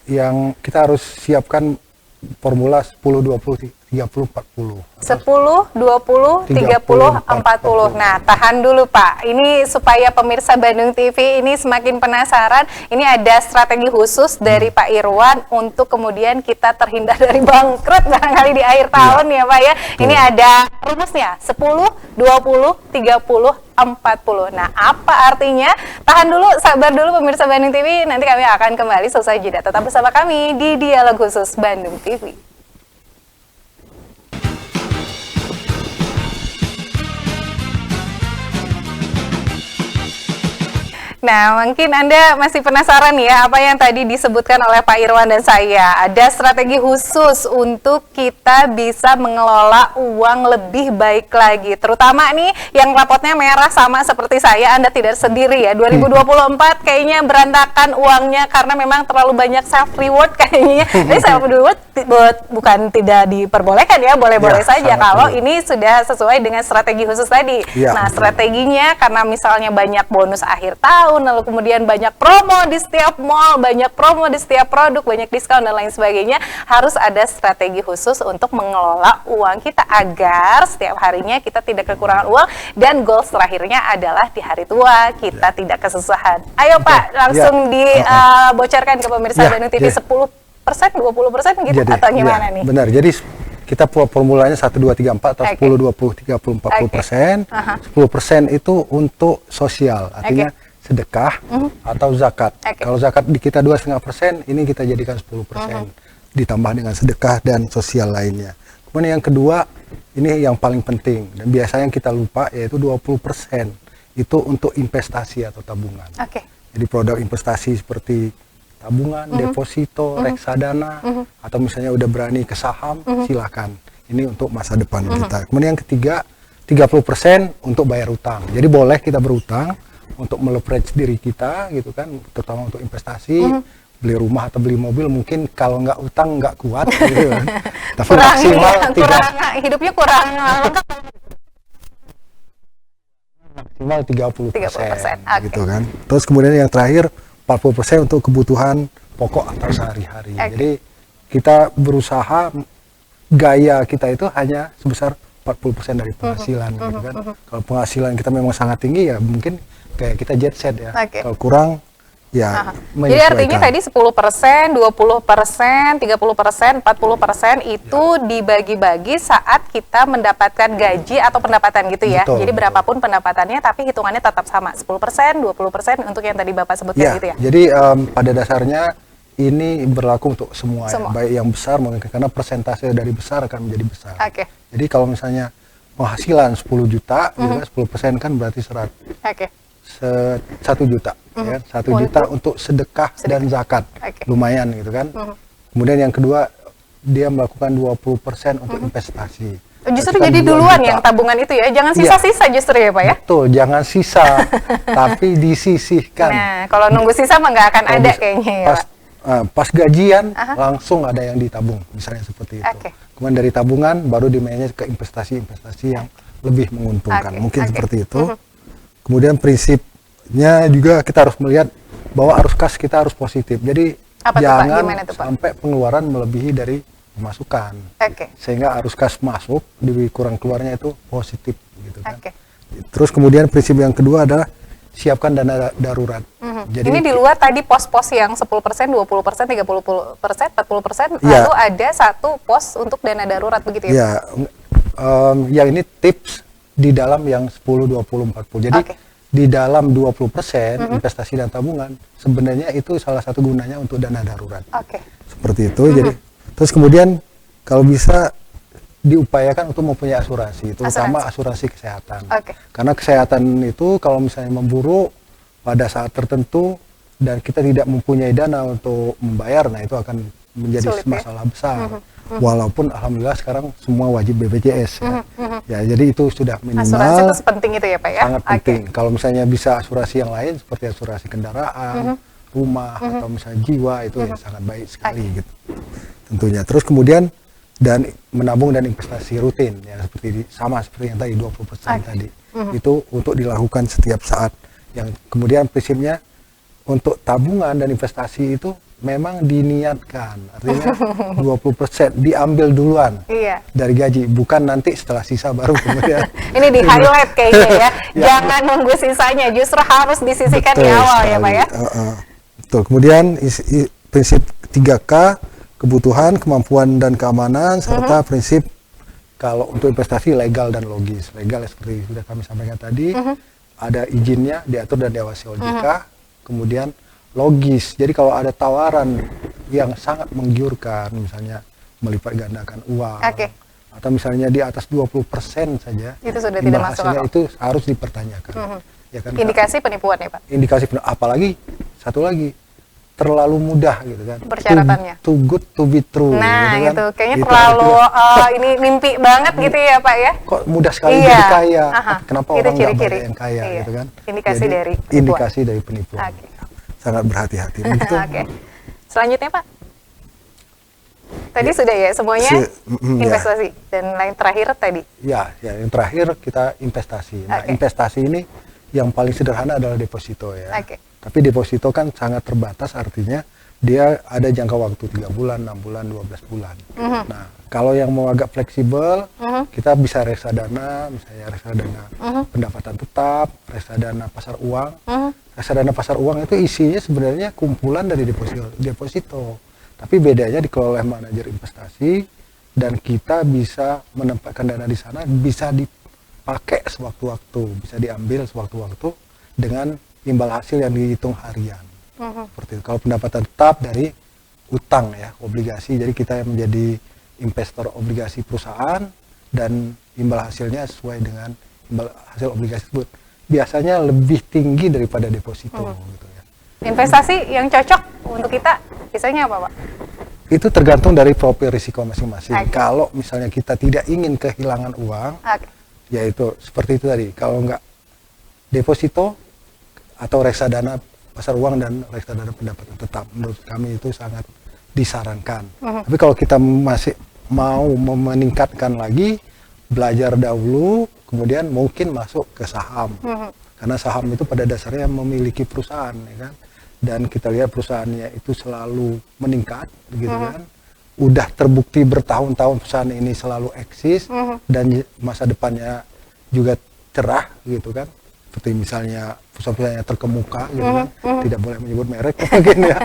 yang kita harus siapkan formula 10, 20, 30, 40. 10, 20, 30, 40. Nah, tahan dulu Pak. Ini supaya pemirsa Bandung TV ini semakin penasaran. Ini ada strategi khusus dari Pak Irwan untuk kemudian kita terhindar dari bangkrut barangkali di akhir tahun ya Pak ya. Ini ada rumusnya 10, 20, 30, 40. Nah, apa artinya? Tahan dulu, sabar dulu pemirsa Bandung TV. Nanti kami akan kembali selesai jeda. Tetap bersama kami di Dialog Khusus Bandung TV. Nah, mungkin Anda masih penasaran ya apa yang tadi disebutkan oleh Pak Irwan dan saya. Ada strategi khusus untuk kita bisa mengelola uang lebih baik lagi. Terutama nih yang rapotnya merah sama seperti saya, Anda tidak sendiri ya. 2024 kayaknya berantakan uangnya karena memang terlalu banyak self reward kayaknya. Jadi self reward bukan tidak diperbolehkan ya, boleh-boleh saja kalau ini sudah sesuai dengan strategi khusus tadi. Nah, strateginya karena misalnya banyak bonus akhir tahun, lalu kemudian banyak promo di setiap mall, banyak promo di setiap produk, banyak diskon dan lain sebagainya, harus ada strategi khusus untuk mengelola uang kita agar setiap harinya kita tidak kekurangan uang dan goals terakhirnya adalah di hari tua kita tidak kesusahan. Ayo Pak, langsung dibocorkan ke pemirsa Bandung TV 10%, 20% gitu atau gimana nih? Benar, jadi kita formulanya 1, 2, 3, 4 atau 10, 20, 30, 40%. 10% itu untuk sosial, artinya sedekah atau zakat. Kalau zakat di kita 2,5%, ini kita jadikan 10%. Ditambah dengan sedekah dan sosial lainnya. Kemudian yang kedua, ini yang paling penting dan biasanya kita lupa, yaitu 20% itu untuk investasi atau tabungan. Jadi produk investasi seperti tabungan, deposito, reksadana, atau misalnya udah berani ke saham, silakan. Ini untuk masa depan kita. Kemudian yang ketiga, 30% untuk bayar utang. Jadi boleh kita berutang untuk meleverage diri kita gitu kan, terutama untuk investasi, beli rumah atau beli mobil, mungkin kalau nggak utang nggak kuat gitu kan. Tapi maksimal hidupnya kurang maksimal 30% gitu kan. Terus kemudian yang terakhir 40% untuk kebutuhan pokok atau sehari-hari. Jadi kita berusaha gaya kita itu hanya sebesar 40% dari penghasilan gitu kan. Kalau penghasilan kita memang sangat tinggi ya mungkin kayak kita jet set ya. Kalau kurang ya jadi artinya tadi 10%, 20%, 30%, 40% itu dibagi-bagi saat kita mendapatkan gaji atau pendapatan gitu ya. Jadi berapapun pendapatannya tapi hitungannya tetap sama, 10%, 20% untuk yang tadi Bapak sebutkan gitu ya. Jadi pada dasarnya ini berlaku untuk semua. Ya, baik yang besar mungkin karena persentase dari besar akan menjadi besar. Jadi kalau misalnya penghasilan 10 juta, gitu kan, 10% kan berarti 1 juta, ya, 1 juta untuk sedekah dan zakat, lumayan gitu kan. Kemudian yang kedua dia melakukan 20% untuk investasi. Justru jadi duluan yang tabungan itu ya, jangan sisa-sisa justru ya Pak ya? Betul, jangan sisa, tapi disisihkan. Nah, kalau nunggu sisa mah nggak akan ada kayaknya ya Pak. pas gajian langsung ada yang ditabung, misalnya seperti itu. Kemudian dari tabungan baru dimanage ke investasi-investasi yang lebih menguntungkan, mungkin seperti itu. Kemudian prinsipnya juga kita harus melihat bahwa arus kas kita harus positif. Jadi jangan sampai pengeluaran melebihi dari pemasukan, sehingga arus kas masuk di kurang keluarnya itu positif, gitu kan. Terus kemudian prinsip yang kedua adalah siapkan dana darurat. Jadi ini di luar tadi pos-pos yang 10%, 20%, 30%, 40%, lalu ada satu pos untuk dana darurat begitu ya? Ya ini tips di dalam yang 10, 20, 40. Jadi di dalam 20% investasi dan tabungan, sebenarnya itu salah satu gunanya untuk dana darurat. Seperti itu. Jadi terus kemudian kalau bisa diupayakan untuk mempunyai asuransi, terutama asuransi kesehatan. Karena kesehatan itu kalau misalnya memburuk pada saat tertentu dan kita tidak mempunyai dana untuk membayar, nah itu akan menjadi masalah besar. Walaupun alhamdulillah sekarang semua wajib BPJS ya. Jadi itu sudah minimal. Asuransi itu penting itu ya Pak ya? Sangat penting. Kalau misalnya bisa asuransi yang lain seperti asuransi kendaraan, rumah atau misalnya jiwa, itu ya sangat baik sekali gitu. Tentunya. Terus kemudian dan menabung dan investasi rutin ya, sama seperti yang tadi 20% tadi. Itu untuk dilakukan setiap saat. Yang kemudian prinsipnya untuk tabungan dan investasi itu memang diniatkan, artinya 20% diambil duluan dari gaji, bukan nanti setelah sisa baru kemudian. Ini di highlight kayaknya ya. Jangan nunggu sisanya, justru harus disisihkan di awal ya Pak ya. Betul. Kemudian prinsip 3K, kebutuhan, kemampuan dan keamanan, serta prinsip kalau untuk investasi legal dan logis. Legal seperti sudah kami sampaikan tadi, ada izinnya, diatur dan diawasi OJK. Kemudian logis, jadi kalau ada tawaran yang sangat menggiurkan, misalnya melipat gandakan uang, atau misalnya di atas 20% saja, itu sudah tidak masuk akal. Itu harus dipertanyakan. Ya kan, indikasi penipuan ya Pak? Indikasi penipuan, apalagi satu lagi, terlalu mudah gitu kan, persyaratannya too good to be true. Nah gitu kan? Itu kayaknya itu terlalu ini mimpi banget gitu ya Pak ya. Kok mudah sekali jadi kaya, kenapa orang nggak banyak yang kaya gitu kan. Indikasi jadi, dari penipuan. Indikasi dari penipuan. Sangat berhati-hati begitu. Selanjutnya Pak, tadi sudah ya semuanya investasi dan lain terakhir tadi ya yang terakhir kita investasi. Nah investasi ini yang paling sederhana adalah deposito ya. Tapi deposito kan sangat terbatas, artinya dia ada jangka waktu 3 bulan, 6 bulan, 12 bulan. Nah, kalau yang mau agak fleksibel, kita bisa reksadana, misalnya reksadana pendapatan tetap, reksadana pasar uang. Reksadana pasar uang itu isinya sebenarnya kumpulan dari deposito. Tapi bedanya dikelola oleh manajer investasi dan kita bisa menempatkan dana di sana, bisa dipakai sewaktu-waktu, bisa diambil sewaktu-waktu dengan imbal hasil yang dihitung harian. Seperti itu. Kalau pendapatan tetap dari utang ya, obligasi, jadi kita menjadi investor obligasi perusahaan dan imbal hasilnya sesuai dengan imbal hasil obligasi tersebut. Biasanya lebih tinggi daripada deposito gitu ya. Investasi yang cocok untuk kita biasanya apa Pak? Itu tergantung dari profil risiko masing-masing. Kalau misalnya kita tidak ingin kehilangan uang, yaitu seperti itu tadi, kalau nggak deposito atau reksadana pasar uang dan reksadana pendapatan tetap, menurut kami itu sangat disarankan. Tapi kalau kita masih mau meningkatkan lagi, belajar dahulu, kemudian mungkin masuk ke saham. Karena saham itu pada dasarnya memiliki perusahaan, ya kan? Dan kita lihat perusahaannya itu selalu meningkat, begitu kan? Udah terbukti bertahun-tahun perusahaan ini selalu eksis dan masa depannya juga cerah, gitu kan? Seperti misalnya perusahaan-perusahaan yang terkemuka, gitu kan? Tidak boleh menyebut merek, mungkin ya.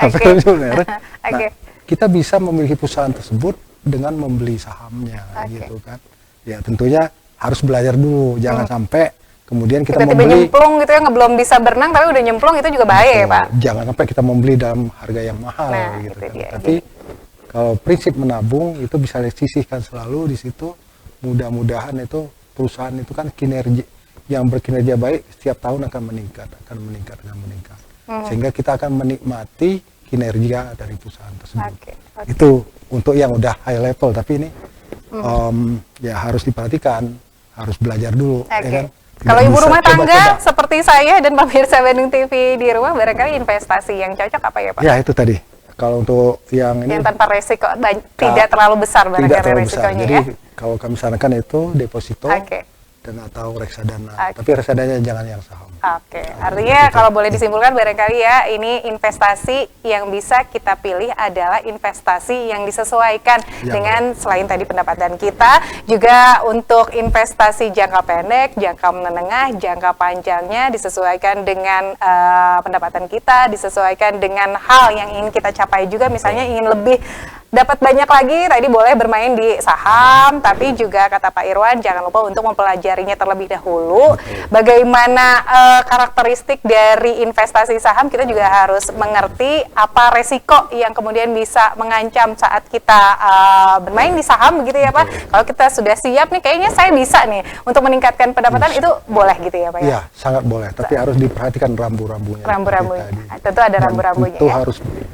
Menyebut merek. Nah, kita bisa memiliki perusahaan tersebut dengan membeli sahamnya, gitu kan? Ya tentunya harus belajar dulu, jangan sampai kemudian kita membeli nyemplung gitu ya, belum bisa berenang tapi udah nyemplung, itu juga bahaya ya Pak. Jangan sampai kita membeli dalam harga yang mahal gitu kan. Tapi kalau prinsip menabung itu bisa disisihkan selalu di situ. Mudah-mudahan itu perusahaan itu kan kinerja yang berkinerja baik setiap tahun akan meningkat. Sehingga kita akan menikmati kinerja dari perusahaan tersebut. Itu untuk yang udah high level, tapi ini ya harus diperhatikan, harus belajar dulu, ya kan? Kalau ibu rumah tangga coba. seperti saya dan pemirsa Bandung TV di rumah, barangkali investasi yang cocok apa ya Pak? Ya itu tadi. Kalau untuk yang ini yang tanpa resiko dan tidak terlalu besar barangkali resikonya Jadi ya. kalau kami sarankan itu deposito Oke. dan atau reksadana. Oke. Tapi reksadana jangan yang saham. Oke, artinya kalau boleh disimpulkan barangkali ya, ini investasi yang bisa kita pilih adalah investasi yang disesuaikan Ya, dengan selain tadi pendapatan kita, juga untuk investasi jangka pendek, jangka menengah, jangka panjangnya disesuaikan dengan pendapatan kita, disesuaikan dengan hal yang ingin kita capai juga, misalnya ingin lebih dapat banyak lagi, tadi boleh bermain di saham, tapi juga kata Pak Irwan jangan lupa untuk mempelajarinya terlebih dahulu. Bagaimana karakteristik dari investasi saham, kita juga harus mengerti apa resiko yang kemudian bisa mengancam saat kita bermain di saham, begitu ya Pak. Kalau kita sudah siap nih, kayaknya saya bisa nih untuk meningkatkan pendapatan, itu boleh gitu ya Pak ya? Iya, sangat boleh, tapi harus diperhatikan rambu-rambunya. Rambu-rambunya, tentu ada rambu-rambunya Itu ya?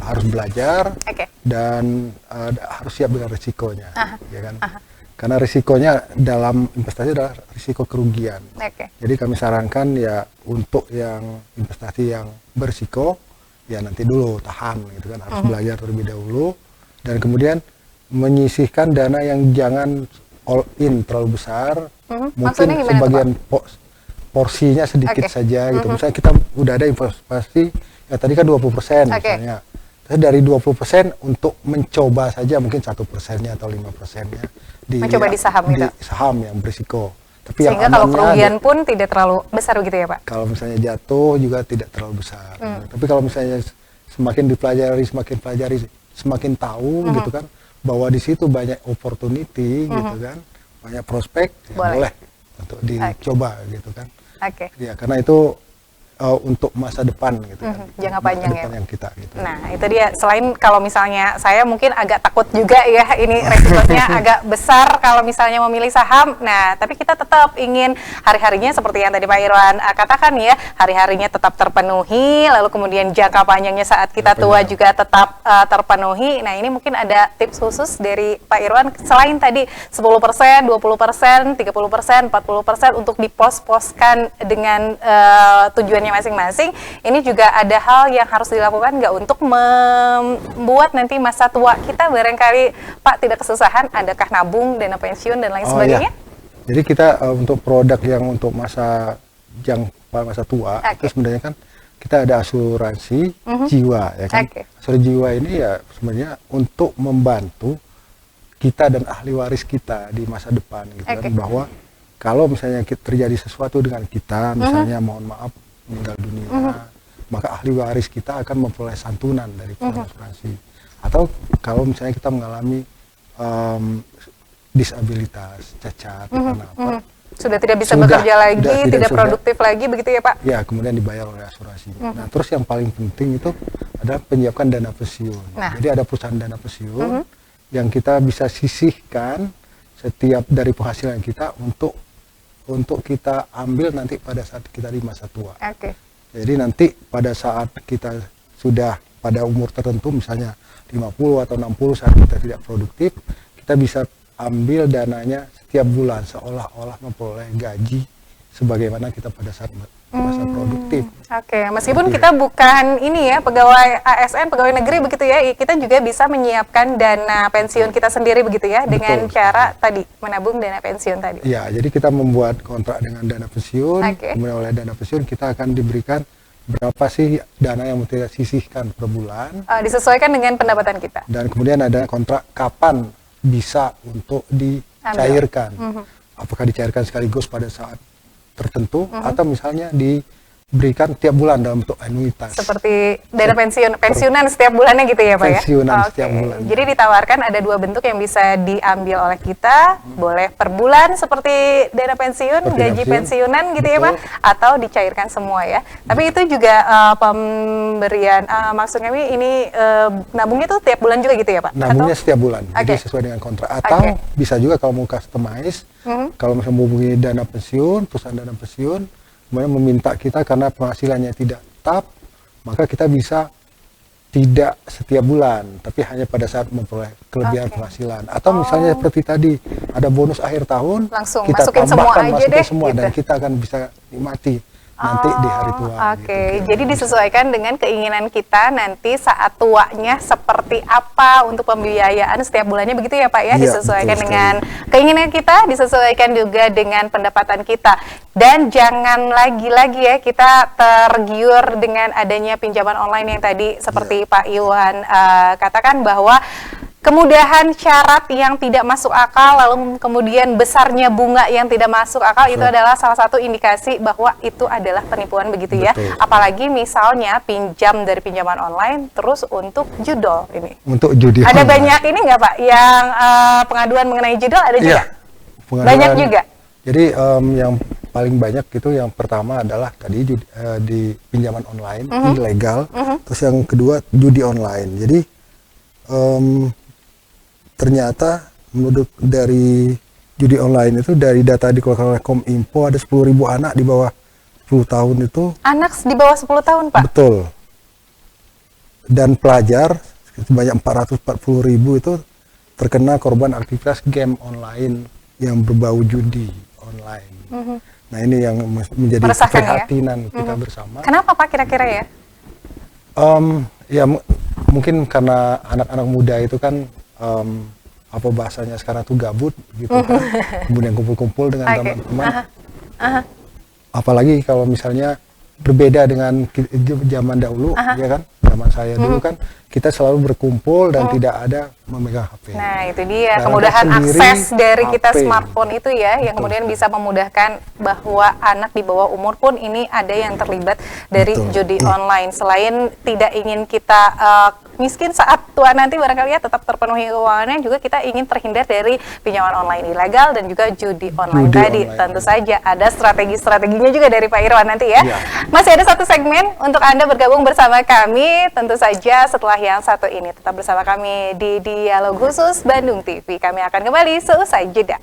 harus belajar. Oke. Dan harus siap dengan risikonya, ya kan? Karena risikonya dalam investasi adalah risiko kerugian. Jadi kami sarankan ya untuk yang investasi yang berisiko, ya nanti dulu tahan, gitu kan? Harus belajar terlebih dahulu, dan kemudian menyisihkan dana yang jangan all in terlalu besar, mungkin sebagian porsinya sedikit saja, gitu. Misalnya kita udah ada investasi, ya tadi kan 20% misalnya. Tapi dari 20% untuk mencoba saja mungkin 1%-nya atau 5%-nya mencoba di saham di gitu? saham yang berisiko. Tapi sehingga yang kalau kerugian pun tidak terlalu besar begitu ya Pak? Kalau misalnya jatuh juga tidak terlalu besar. Tapi kalau misalnya semakin dipelajari, semakin tahu gitu kan, bahwa di situ banyak opportunity gitu kan, banyak prospek, ya boleh untuk dicoba gitu kan. Ya karena itu untuk masa depan gitu kan, jangka panjang ya. Yang kita, gitu. Nah itu dia, selain kalau misalnya saya mungkin agak takut juga ya, ini resikonya agak besar kalau misalnya memilih saham. Nah tapi kita tetap ingin hari-harinya seperti yang tadi Pak Irwan katakan ya, hari-harinya tetap terpenuhi, lalu kemudian jangka panjangnya saat kita tua juga tetap terpenuhi. Nah ini mungkin ada tips khusus dari Pak Irwan, selain tadi 10%, 20%, 30%, 40%, untuk dipos-poskan dengan tujuannya masing-masing, ini juga ada hal yang harus dilakukan nggak untuk membuat nanti masa tua kita barangkali Pak tidak kesusahan, adakah nabung, dana pensiun dan lain sebagainya? Ya. Jadi kita untuk produk yang untuk masa tua itu sebenarnya kan kita ada asuransi jiwa ya kan. Asuransi jiwa ini ya sebenarnya untuk membantu kita dan ahli waris kita di masa depan gitu kan, bahwa kalau misalnya terjadi sesuatu dengan kita, misalnya mohon maaf meninggal dunia, maka ahli waris kita akan memperoleh santunan dari asuransi. Atau kalau misalnya kita mengalami disabilitas, cacat, karena apa, sudah tidak bisa bekerja lagi, tidak produktif lagi, begitu ya Pak? Ya, kemudian dibayar oleh asuransi. Nah, terus yang paling penting itu adalah menyiapkan dana pensiun. Jadi ada perusahaan dana pensiun yang kita bisa sisihkan setiap dari penghasilan kita untuk kita ambil nanti pada saat kita di masa tua. Jadi nanti pada saat kita sudah pada umur tertentu, misalnya 50 atau 60 saat kita tidak produktif, kita bisa ambil dananya setiap bulan seolah-olah memperoleh gaji sebagaimana kita pada saat masa produktif. Meskipun kita bukan ini ya pegawai ASN, pegawai negeri begitu ya, kita juga bisa menyiapkan dana pensiun kita sendiri begitu ya, dengan cara tadi menabung dana pensiun tadi. Ya, jadi kita membuat kontrak dengan dana pensiun, kemudian oleh dana pensiun kita akan diberikan berapa sih dana yang mau kita sisihkan per bulan. Disesuaikan dengan pendapatan kita. Dan kemudian ada kontrak kapan bisa untuk dicairkan. Apakah dicairkan sekaligus pada saat tertentu atau misalnya diberikan tiap bulan dalam bentuk anuitas. Seperti dana pensiunan setiap bulannya gitu ya Pak ya? Pensiunan setiap bulan. Jadi ditawarkan ada dua bentuk yang bisa diambil oleh kita, boleh per bulan seperti dana pensiun, gaji pensiunan gitu ya Pak, atau dicairkan semua ya. Tapi itu juga pemberian, maksudnya ini nabungnya tuh tiap bulan juga gitu ya Pak? Nabungnya setiap bulan, jadi sesuai dengan kontrak. Atau bisa juga kalau mau customize, kalau misalnya menghubungi dana pensiun, perusahaan dana pensiun, kemudian meminta kita karena penghasilannya tidak tetap, maka kita bisa tidak setiap bulan, tapi hanya pada saat memperoleh kelebihan penghasilan. Atau misalnya seperti tadi, ada bonus akhir tahun, langsung kita masukin tambahkan, semua aja deh, semua, gitu. dan kita akan bisa nikmati nanti di hari tua. Oke, jadi disesuaikan dengan keinginan kita nanti saat tuanya seperti apa untuk pembiayaan setiap bulannya, begitu ya Pak ya? Iya, Disesuaikan betul dengan keinginan kita, disesuaikan juga dengan pendapatan kita. Dan jangan lagi-lagi ya kita tergiur dengan adanya pinjaman online yang tadi seperti Pak Iwan katakan, bahwa kemudahan syarat yang tidak masuk akal, lalu kemudian besarnya bunga yang tidak masuk akal, itu adalah salah satu indikasi bahwa itu adalah penipuan, begitu ya. Apalagi misalnya pinjam dari pinjaman online terus untuk judol ini. Untuk judi Ada online. banyak ini nggak Pak yang pengaduan mengenai judol, ada juga? Pengaduan, Banyak juga? Jadi yang paling banyak itu yang pertama adalah tadi di pinjaman online, ilegal. Terus yang kedua judi online. Jadi ternyata menurut dari judi online itu, dari data dikeluarkan oleh Kominfo, ada 10.000 anak di bawah 10 tahun itu. Anak di bawah 10 tahun Pak? Betul. Dan pelajar sebanyak 440.000 itu terkena korban aktivitas game online yang berbau judi online. Nah ini yang menjadi keprihatinan kita bersama. Kenapa Pak kira-kira ya? Ya mungkin karena anak-anak muda itu kan apa bahasanya sekarang tuh gabut gitu kan, kemudian kumpul-kumpul dengan teman-teman. Apalagi kalau misalnya berbeda dengan zaman dahulu, ya kan, zaman saya dulu kan kita selalu berkumpul dan tidak ada memegang HP. Nah itu dia kemudahan akses dari kita smartphone itu ya, yang kemudian bisa memudahkan bahwa anak di bawah umur pun ini ada yang terlibat dari judi online. Selain tidak ingin kita miskin saat tua nanti, barangkali ya tetap terpenuhi keuangannya, juga kita ingin terhindar dari pinjaman online ilegal dan juga judi online tadi. Tentu saja ada strategi-strateginya juga dari Pak Irwan nanti ya. Masih ada satu segmen untuk Anda bergabung bersama kami, tentu saja setelah yang satu ini. Tetap bersama kami di Dialog Khusus Bandung TV. Kami akan kembali seusai jeda.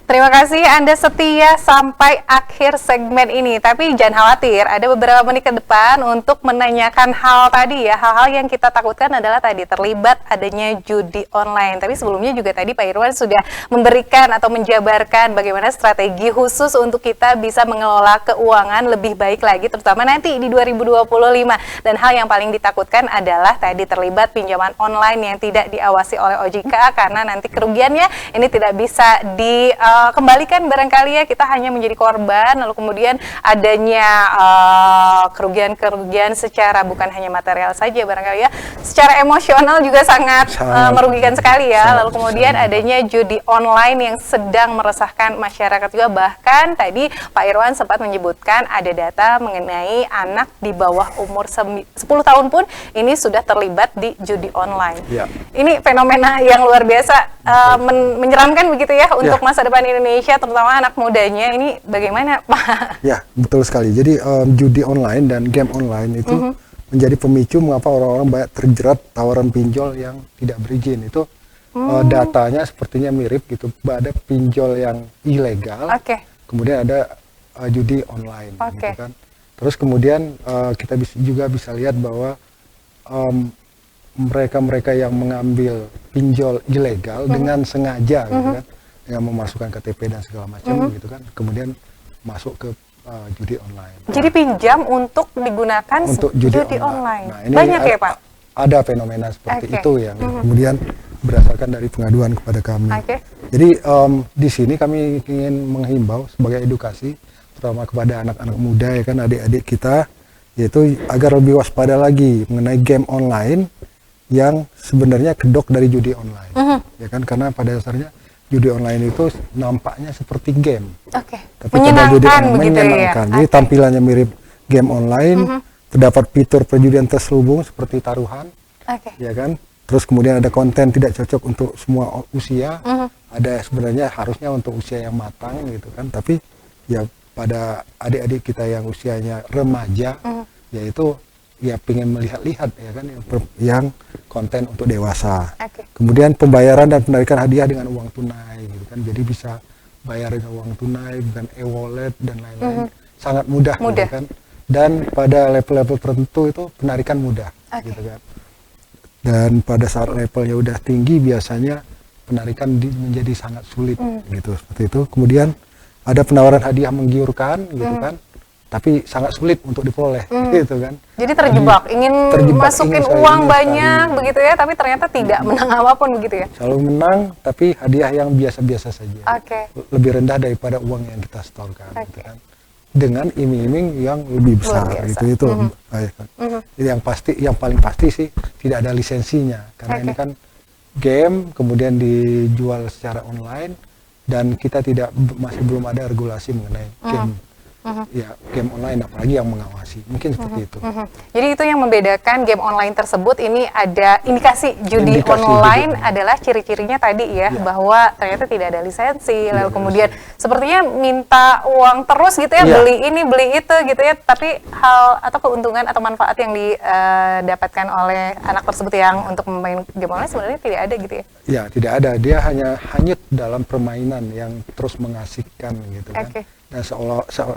Terima kasih Anda setia sampai akhir segmen ini. Tapi jangan khawatir, ada beberapa menit ke depan untuk menanyakan hal tadi ya. Hal-hal yang kita takutkan adalah tadi terlibat adanya judi online. Tapi sebelumnya juga tadi Pak Irwan sudah memberikan atau menjabarkan bagaimana strategi khusus untuk kita bisa mengelola keuangan lebih baik lagi, terutama nanti di 2025. Dan hal yang paling ditakutkan adalah tadi terlibat pinjaman online yang tidak diawasi oleh OJK, karena nanti kerugiannya ini tidak bisa kembalikan, barangkali ya kita hanya menjadi korban, lalu kemudian adanya kerugian-kerugian secara bukan hanya material saja, barangkali ya secara emosional juga sangat merugikan sekali ya. Lalu kemudian adanya judi online yang sedang meresahkan masyarakat juga. Bahkan tadi Pak Irwan sempat menyebutkan ada data mengenai anak di bawah umur 10 tahun pun ini sudah terlibat di judi online. Ini fenomena yang luar biasa, menyeramkan begitu ya untuk masa depan Indonesia, terutama anak mudanya. Ini bagaimana Pak? Ya, betul sekali. Jadi judi online dan game online itu menjadi pemicu mengapa orang-orang banyak terjerat tawaran pinjol yang tidak berizin. Itu datanya sepertinya mirip gitu. Ada pinjol yang ilegal, kemudian ada judi online, gitu kan. Terus kemudian kita juga bisa lihat bahwa mereka-mereka yang mengambil pinjol ilegal dengan sengaja, gitu kan, dengan memasukkan KTP dan segala macam, gitu kan, kemudian masuk ke judi online. Jadi pinjam untuk digunakan untuk judi online. Nah, ini banyak ya Pak? Ada fenomena seperti itu yang kemudian berdasarkan dari pengaduan kepada kami. Jadi di sini kami ingin menghimbau sebagai edukasi, terutama kepada anak-anak muda ya kan, adik-adik kita, yaitu agar lebih waspada lagi mengenai game online yang sebenarnya kedok dari judi online, ya kan, karena pada dasarnya judi online itu nampaknya seperti game, tapi pada judi online menyenangkan. Jadi tampilannya mirip game online, terdapat fitur perjudian terselubung seperti taruhan, ya kan. Terus kemudian ada konten tidak cocok untuk semua usia, ada sebenarnya harusnya untuk usia yang matang gitu kan, tapi ya pada adik-adik kita yang usianya remaja, yaitu ya pengen melihat-lihat ya kan, yang konten untuk dewasa. Kemudian pembayaran dan penarikan hadiah dengan uang tunai gitu kan, jadi bisa bayar dengan uang tunai, bukan e-wallet dan lain-lain. Sangat mudah. Gitu kan. Dan pada level-level tertentu itu penarikan mudah, gitu kan. Dan pada saat levelnya udah tinggi biasanya penarikan menjadi sangat sulit, gitu, seperti itu. Kemudian ada penawaran hadiah menggiurkan, gitu kan, tapi sangat sulit untuk diperoleh, gitu kan. Jadi terjebak, ingin masukin uang banyak, begitu ya, tapi ternyata tidak menang apapun, begitu ya. Selalu menang, tapi hadiah yang biasa-biasa saja, lebih rendah daripada uang yang kita setorkan, gitu kan. Dengan iming-iming yang lebih besar, itu yang pasti, yang paling pasti sih tidak ada lisensinya, karena ini kan game kemudian dijual secara online dan kita masih belum ada regulasi mengenai game. Ya, game online apalagi yang mengawasi, mungkin seperti itu. Jadi itu yang membedakan game online tersebut, ini ada indikasi judi online adalah ciri-cirinya tadi ya, bahwa ternyata tidak ada lisensi, lalu kemudian sepertinya minta uang terus gitu ya, beli ini beli itu gitu ya, tapi hal atau keuntungan atau manfaat yang didapatkan oleh anak tersebut yang untuk memain game online sebenarnya tidak ada gitu ya? Ya, tidak ada, dia hanya hanyut dalam permainan yang terus mengasihkan gitu kan. Dan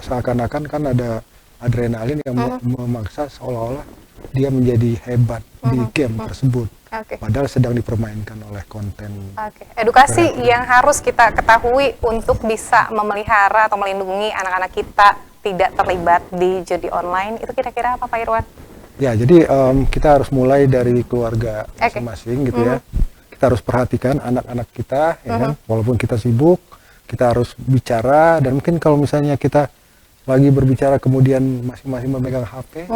seakan-akan kan ada adrenalin yang memaksa seolah-olah dia menjadi hebat di game tersebut, padahal sedang dipermainkan oleh konten. Edukasi yang harus kita ketahui untuk bisa memelihara atau melindungi anak-anak kita tidak terlibat di judi online, itu kira-kira apa Pak Irwan? Ya, jadi kita harus mulai dari keluarga masing-masing gitu ya. Kita harus perhatikan anak-anak kita, ya kan? Walaupun kita sibuk, kita harus bicara, dan mungkin kalau misalnya kita lagi berbicara kemudian masing-masing memegang HP,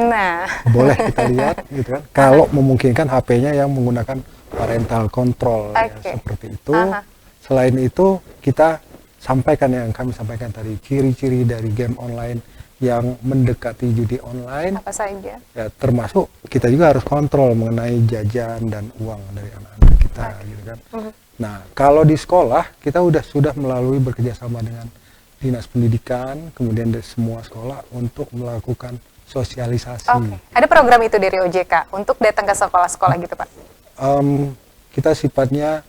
boleh kita lihat gitu kan. Kalau memungkinkan HP-nya yang menggunakan parental control, ya, seperti itu. Selain itu kita sampaikan yang kami sampaikan tadi, ciri-ciri dari game online yang mendekati judi online. Apa saja? Ya, termasuk kita juga harus kontrol mengenai jajan dan uang dari anak-anak kita, gitu kan. Nah, kalau di sekolah kita sudah melalui bekerjasama dengan Dinas Pendidikan, kemudian dari semua sekolah untuk melakukan sosialisasi. Ada program itu dari OJK untuk datang ke sekolah-sekolah gitu Pak? Kita sifatnya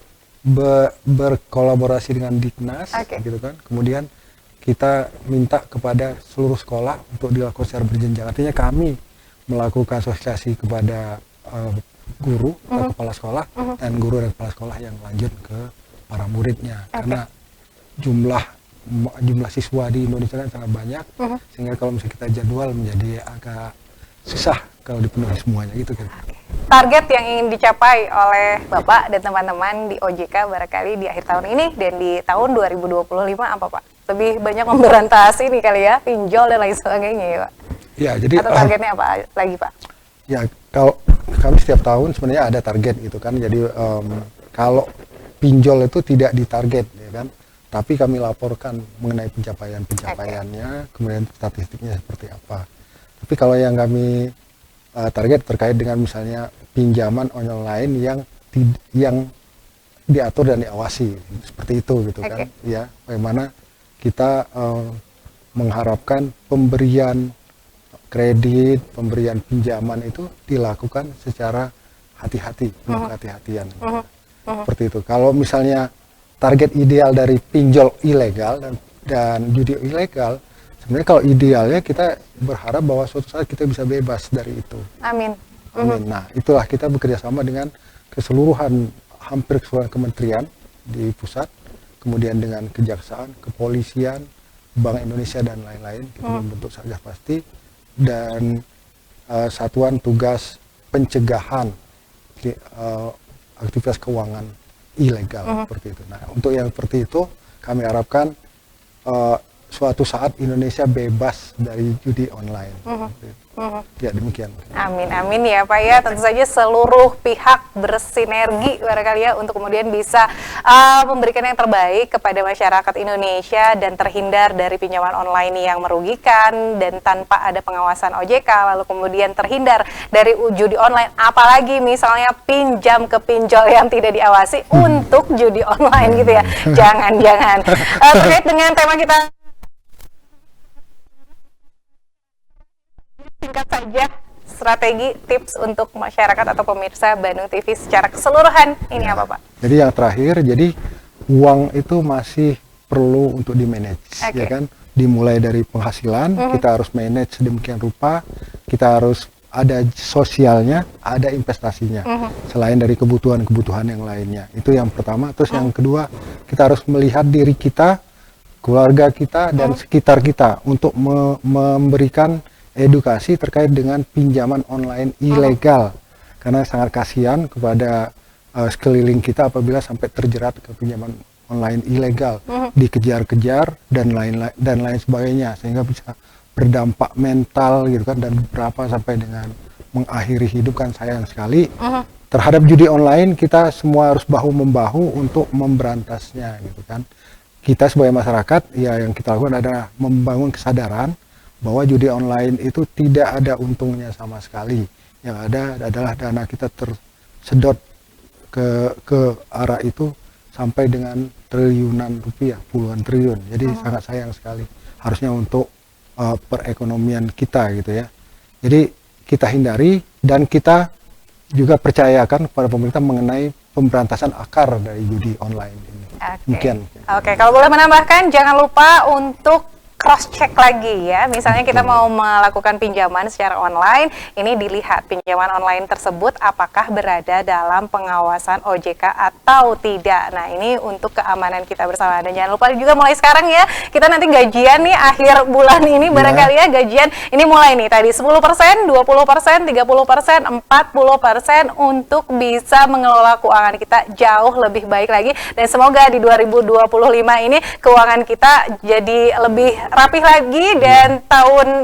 berkolaborasi dengan Diknas, gitu kan. Kemudian kita minta kepada seluruh sekolah untuk dilakukan secara berjenjang. Artinya kami melakukan sosialisasi kepada guru atau kepala sekolah dan guru dan kepala sekolah yang lanjut ke para muridnya, karena jumlah siswa di Indonesia kan sangat banyak, sehingga kalau misalnya kita jadwal menjadi agak susah kalau dipenuhi semuanya gitu kan. Target yang ingin dicapai oleh Bapak dan teman-teman di OJK barangkali di akhir tahun ini dan di tahun 2025 apa Pak? Lebih banyak memberantas ini kali ya, pinjol dan lain sebagainya ya Pak? Ya, jadi atau targetnya apa lagi Pak? Ya, kalau kami setiap tahun sebenarnya ada target gitu kan. Jadi kalau pinjol itu tidak ditarget ya kan, tapi kami laporkan mengenai pencapaiannya, kemudian statistiknya seperti apa. Tapi kalau yang kami target terkait dengan misalnya pinjaman online yang diatur dan diawasi seperti itu gitu kan, ya, bagaimana kita mengharapkan pemberian kredit, pemberian pinjaman itu dilakukan secara hati-hati, kehati-hatian. Seperti itu. Kalau misalnya target ideal dari pinjol ilegal dan judi ilegal, sebenarnya kalau idealnya kita berharap bahwa suatu saat kita bisa bebas dari itu. Amin. Amin. Nah, itulah kita bekerja sama dengan hampir keseluruhan kementerian di pusat, kemudian dengan kejaksaan, kepolisian, Bank Indonesia dan lain-lain. Kita membentuk Satgas Pasti dan Satuan Tugas Pencegahan Aktivitas Keuangan Ilegal, seperti itu. Nah, untuk yang seperti itu kami harapkan suatu saat Indonesia bebas dari judi online. Ya, demikian. Amin, amin ya Pak ya. Tentu saja seluruh pihak bersinergi barangkali ya untuk kemudian bisa memberikan yang terbaik kepada masyarakat Indonesia dan terhindar dari pinjaman online yang merugikan dan tanpa ada pengawasan OJK, lalu kemudian terhindar dari judi online, apalagi misalnya pinjam ke pinjol yang tidak diawasi untuk judi online gitu ya. Jangan-jangan. Terkait dengan tema kita singkat saja, strategi tips untuk masyarakat atau pemirsa Bandung TV secara keseluruhan ini apa Pak? Jadi yang terakhir, jadi uang itu masih perlu untuk di-manage, ya kan? Dimulai dari penghasilan, kita harus manage sedemikian rupa, kita harus ada sosialnya, ada investasinya, selain dari kebutuhan-kebutuhan yang lainnya. Itu yang pertama. Terus yang kedua, kita harus melihat diri kita, keluarga kita, dan sekitar kita untuk memberikan edukasi terkait dengan pinjaman online ilegal. Karena sangat kasihan kepada sekeliling kita apabila sampai terjerat ke pinjaman online ilegal, dikejar-kejar dan lain sebagainya, sehingga bisa berdampak mental gitu kan, dan beberapa sampai dengan mengakhiri hidup, kan sayang sekali. Terhadap judi online kita semua harus bahu-membahu untuk memberantasnya gitu kan. Kita sebagai masyarakat ya yang kita lakukan adalah membangun kesadaran bahwa judi online itu tidak ada untungnya sama sekali. Yang ada adalah dana kita tersedot ke arah itu sampai dengan triliunan rupiah, puluhan triliun. Jadi sangat sayang sekali. Harusnya untuk perekonomian kita gitu ya. Jadi kita hindari, dan kita juga percayakan kepada pemerintah mengenai pemberantasan akar dari judi online ini. Demikian. Oke, kalau boleh menambahkan, jangan lupa untuk cross check lagi ya. Misalnya kita mau melakukan pinjaman secara online, ini dilihat pinjaman online tersebut apakah berada dalam pengawasan OJK atau tidak. Nah, ini untuk keamanan kita bersama. Dan jangan lupa juga mulai sekarang ya, kita nanti gajian nih akhir bulan ini barangkali ya, gajian ini mulai nih tadi 10%, 20%, 30%, 40% untuk bisa mengelola keuangan kita jauh lebih baik lagi. Dan semoga di 2025 ini keuangan kita jadi lebih rapih lagi, dan tahun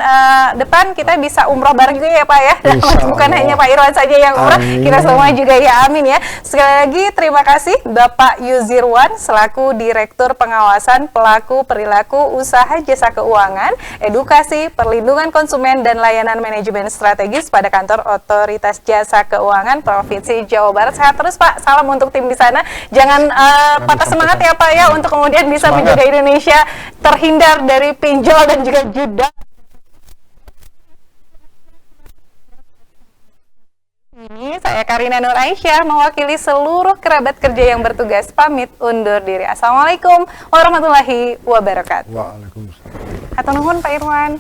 depan kita bisa umroh bareng juga ya Pak ya. Bukan hanya Pak Irwan saja yang umroh, kita semua juga ya, amin ya. Sekali lagi terima kasih Bapak Yuzirwan selaku Direktur Pengawasan Pelaku Perilaku Usaha Jasa Keuangan, Edukasi, Perlindungan Konsumen dan Layanan Manajemen Strategis pada Kantor Otoritas Jasa Keuangan Provinsi Jawa Barat. Sehat terus Pak, salam untuk tim di sana. Jangan patah semangat ya Pak ya, untuk kemudian bisa menjaga Indonesia terhindar dari pinjol dan juga juda. Ini saya Karina Nur Aisyah mewakili seluruh kerabat kerja yang bertugas pamit undur diri. Assalamualaikum warahmatullahi wabarakatuh. Waalaikumsalam. Hatur nuhun Pak Irwan.